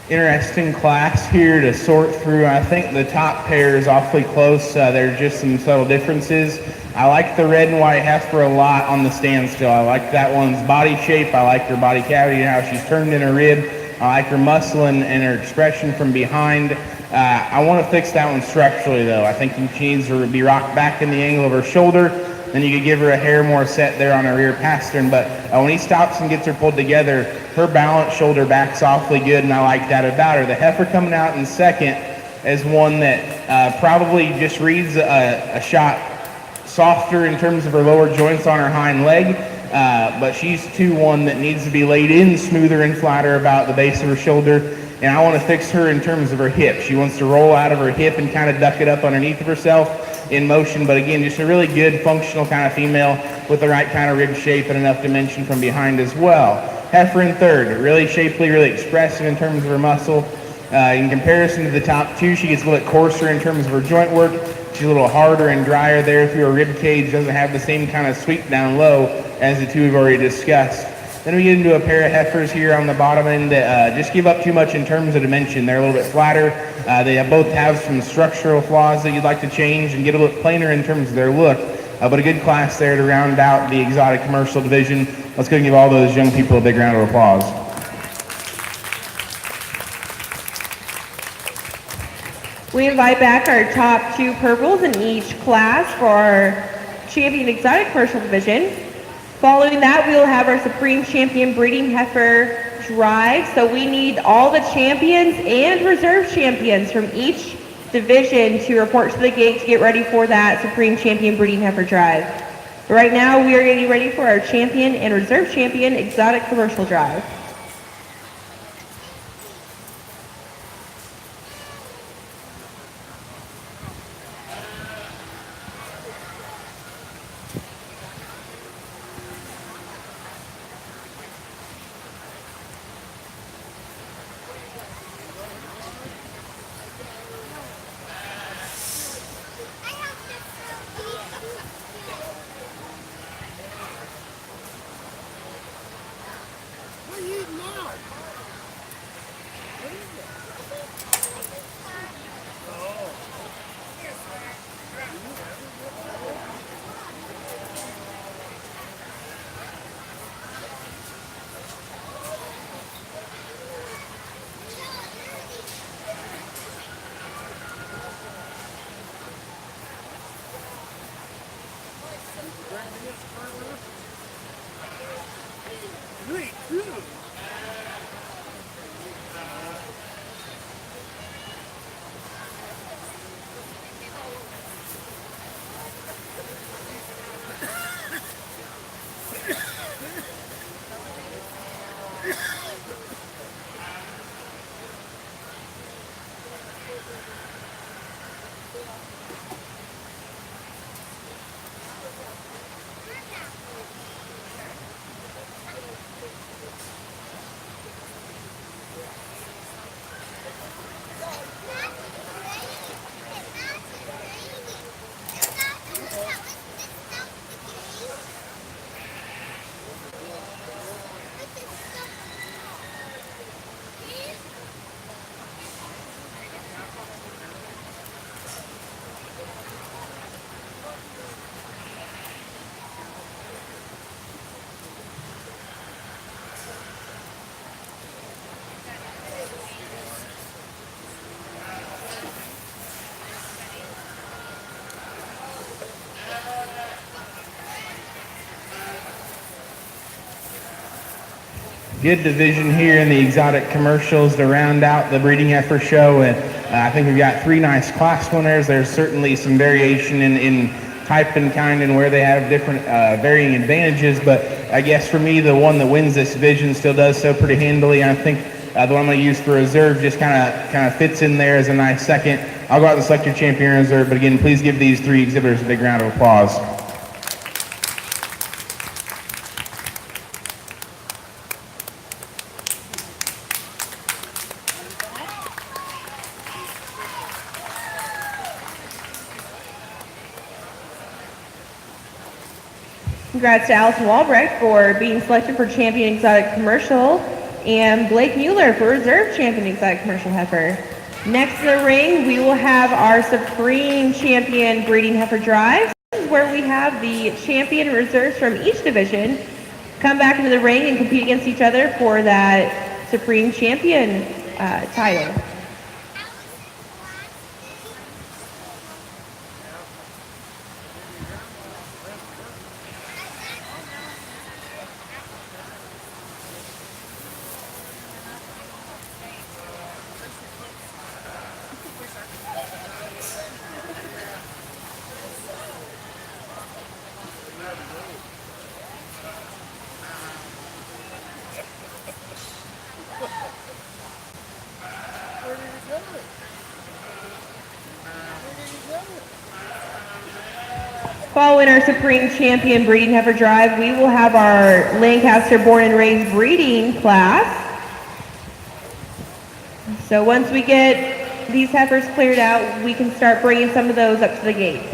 Interesting class here to sort through. I think the top pair is awfully close. There's just some subtle differences. I like the red and white heifer a lot on the standstill. I like that one's body shape. I like her body cavity and how she's turned in her rib. I like her muscle and her expression from behind. I want to fix that one structurally though. I think she needs to be rocked back in the angle of her shoulder. Then you could give her a hair more set there on her rear pastern. But when he stops and gets her pulled together, her balance shoulder back's awfully good, and I like that about her. The heifer coming out in second is one that probably just reads a shot softer in terms of her lower joints on her hind leg, but she's 2-1 that needs to be laid in smoother and flatter about the base of her shoulder. And I want to fix her in terms of her hip. She wants to roll out of her hip and kind of duck it up underneath of herself in motion. But again, just a really good functional kind of female with the right kind of rib shape and enough dimension from behind as well. Heifer in third, really shapely, really expressive in terms of her muscle. In comparison to the top two, she gets a little bit coarser in terms of her joint work. She's a little harder and drier there through her rib cage. Doesn't have the same kind of sweep down low as the two we've already discussed. Then we get into a pair of heifers here on the bottom end that just give up too much in terms of dimension. They're a little bit flatter. They both have some structural flaws that you'd like to change and get a little plainer in terms of their look. But a good class there to round out the exotic commercial division. Let's go and give all those young people a big round of applause. We invite back our top 2 purples in each class for our champion exotic commercial division. Following that, we will have our Supreme Champion Breeding Heifer Drive. So we need all the champions and reserve champions from each division to report to the gate to get ready for that Supreme Champion Breeding Heifer Drive. But right now, we are getting ready for our champion and reserve champion exotic commercial drive. What are you eating now? You ate two. good division here in the exotic commercials to round out the breeding heifer show. And I think we've got 3 nice class winners. There's certainly some variation in type and kind and where they have different varying advantages. But I guess for me, the one that wins this division still does so pretty handily. And I think the one I'm going to use for reserve just kind of fits in there as a nice second. I'll go out and select your champion reserve. But again, please give these 3 exhibitors a big round of applause. Congrats to Allison Walbrecht for being selected for Champion Exotic Commercial and Blake Mueller for Reserve Champion Exotic Commercial Heifer. Next in the ring, we will have our Supreme Champion Breeding Heifer Drive. This is where we have the champion reserves from each division come back into the ring and compete against each other for that Supreme Champion title. Following our Supreme Champion Breeding Heifer Drive, we will have our Lancaster Born and Raised Breeding class. So once we get these heifers cleared out, we can start bringing some of those up to the gate.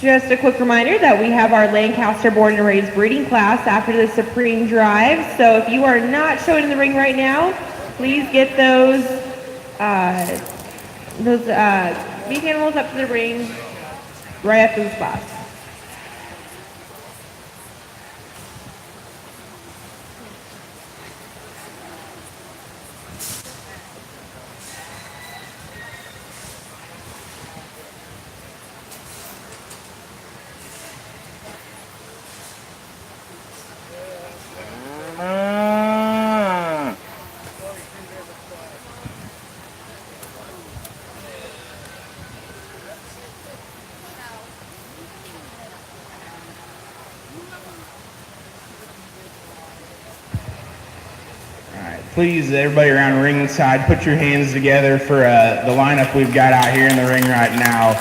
Just a quick reminder that we have our Lancaster Born and Raised breeding class after the Supreme Drive. So if you are not showing in the ring right now, please get those beef animals up to the ring right after this class. Please, everybody around ringside, put your hands together for the lineup we've got out here in the ring right now.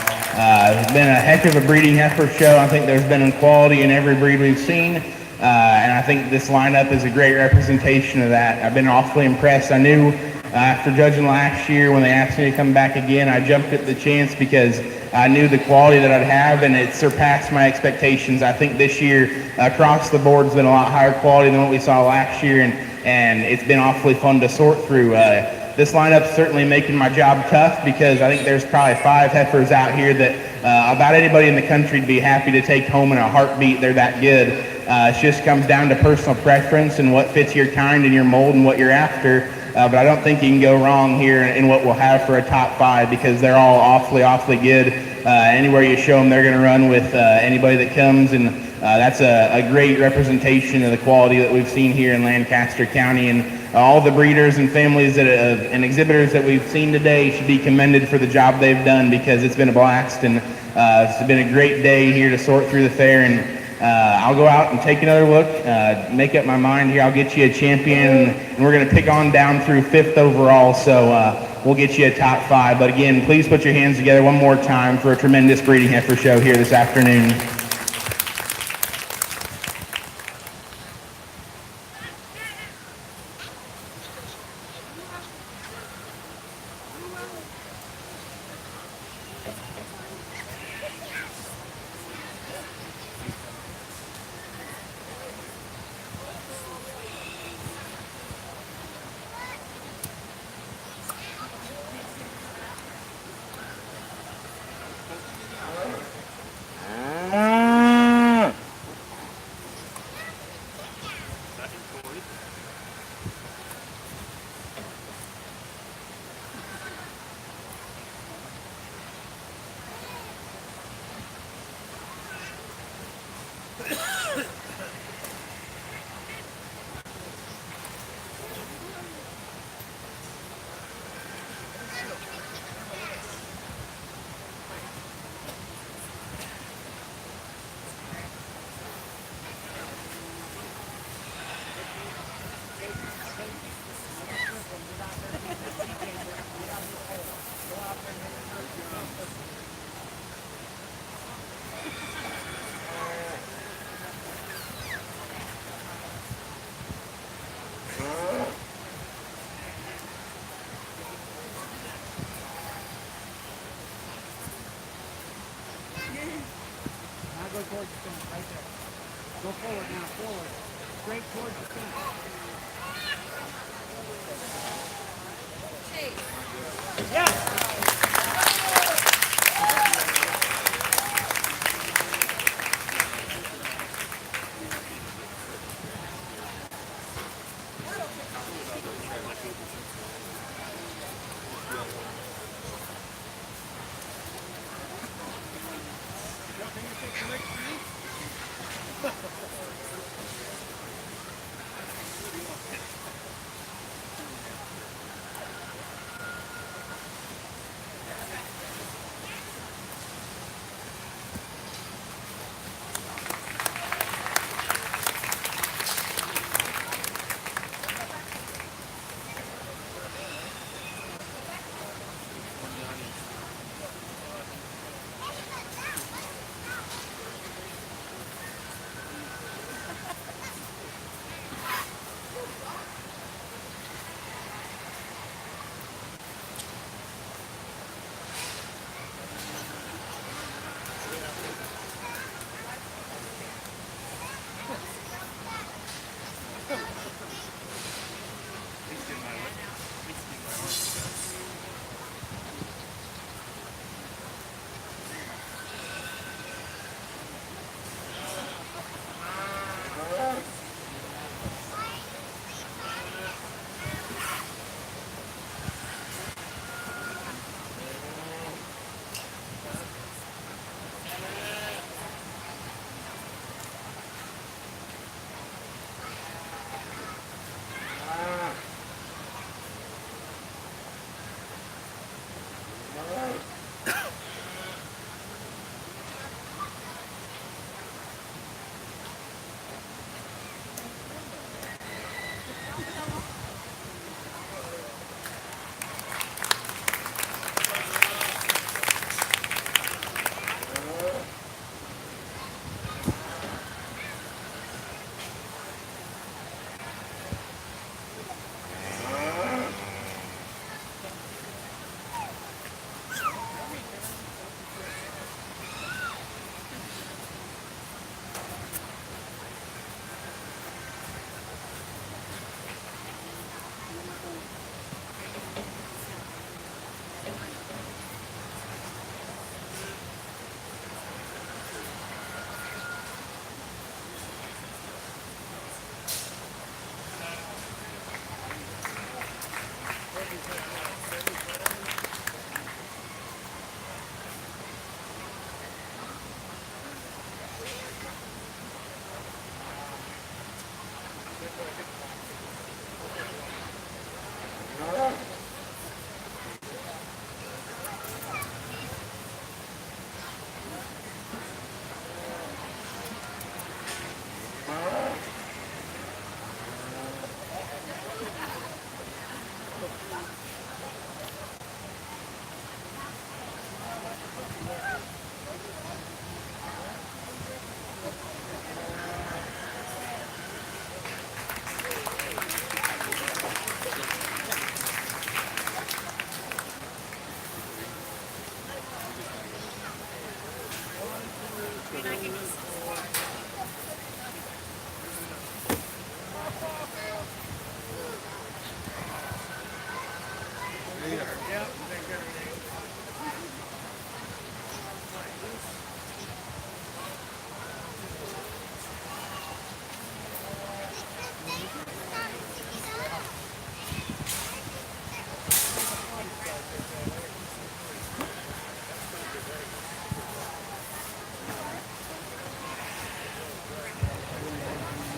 It's been a heck of a breeding heifer show. I think there's been quality in every breed we've seen, and I think this lineup is a great representation of that. I've been awfully impressed. I knew after judging last year when they asked me to come back again, I jumped at the chance because I knew the quality that I'd have, and it surpassed my expectations. I think this year across the board has been a lot higher quality than what we saw last year, and it's been awfully fun to sort through. This lineup's certainly making my job tough because I think there's probably 5 heifers out here that about anybody in the country would be happy to take home in a heartbeat. They're that good. It just comes down to personal preference and what fits your kind and your mold and what you're after. But I don't think you can go wrong here in what we'll have for a top 5 because they're all awfully good. Anywhere you show them, they're going to run with anybody that comes, and that's a great representation of the quality that we've seen here in Lancaster County. And all the breeders and families and exhibitors that we've seen today should be commended for the job they've done because it's been a blast, and it's been a great day here to sort through the fair. And I'll go out and take another look, make up my mind here. I'll get you a champion, and we're going to pick on down through 5th overall, so we'll get you a top 5. But again, please put your hands together one more time for a tremendous breeding heifer show here this afternoon. Forward now, forward. Straight towards the fence.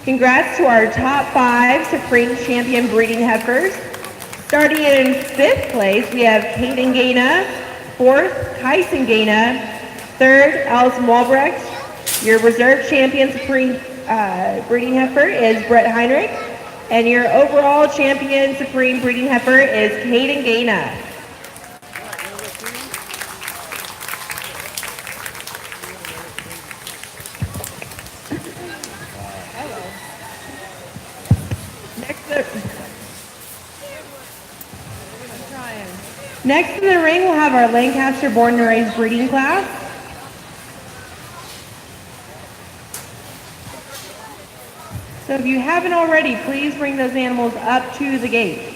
Congrats to our top 5 Supreme Champion breeding heifers. Starting in 5th place, we have Kaden Gaina, 4th, Kyson Gaina, 3rd, Allison Walbrecht. Your reserve champion Supreme breeding heifer is Brett Heinrich, and your overall champion Supreme breeding heifer is Kaden Gaina. Next in the ring, we'll have our Lancaster born and raised breeding class. So if you haven't already, please bring those animals up to the gate.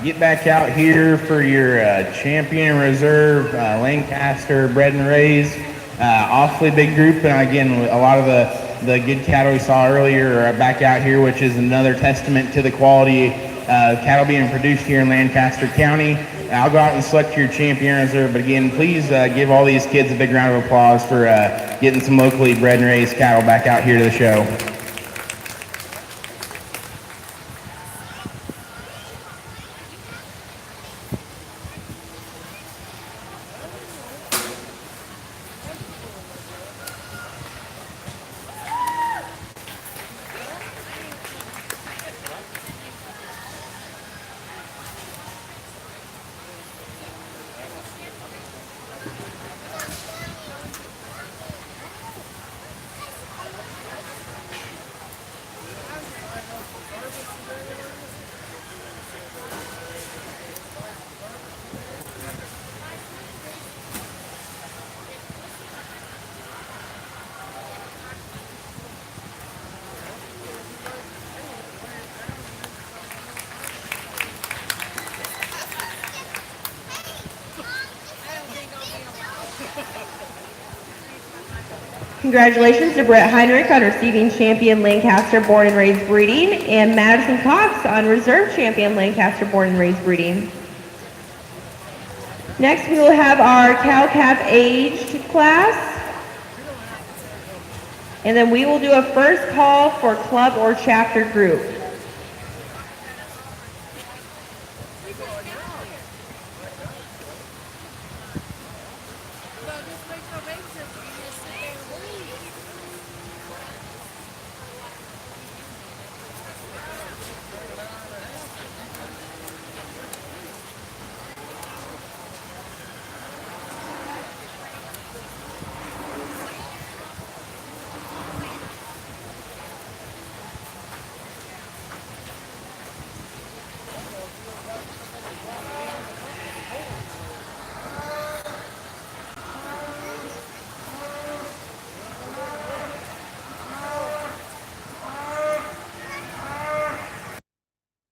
Get back out here for your champion reserve Lancaster bred and raised. Awfully big group, and again, a lot of the good cattle we saw earlier are back out here, which is another testament to the quality cattle being produced here in Lancaster County. I'll go out and select your champion reserve, but again, please give all these kids a big round of applause for getting some locally bred and raised cattle back out here to the show. Congratulations to Brett Heinrich on receiving champion Lancaster born and raised breeding, and Madison Cox on reserve champion Lancaster born and raised breeding. Next, we will have our cow-calf aged class. And then we will do a first call for club or chapter group.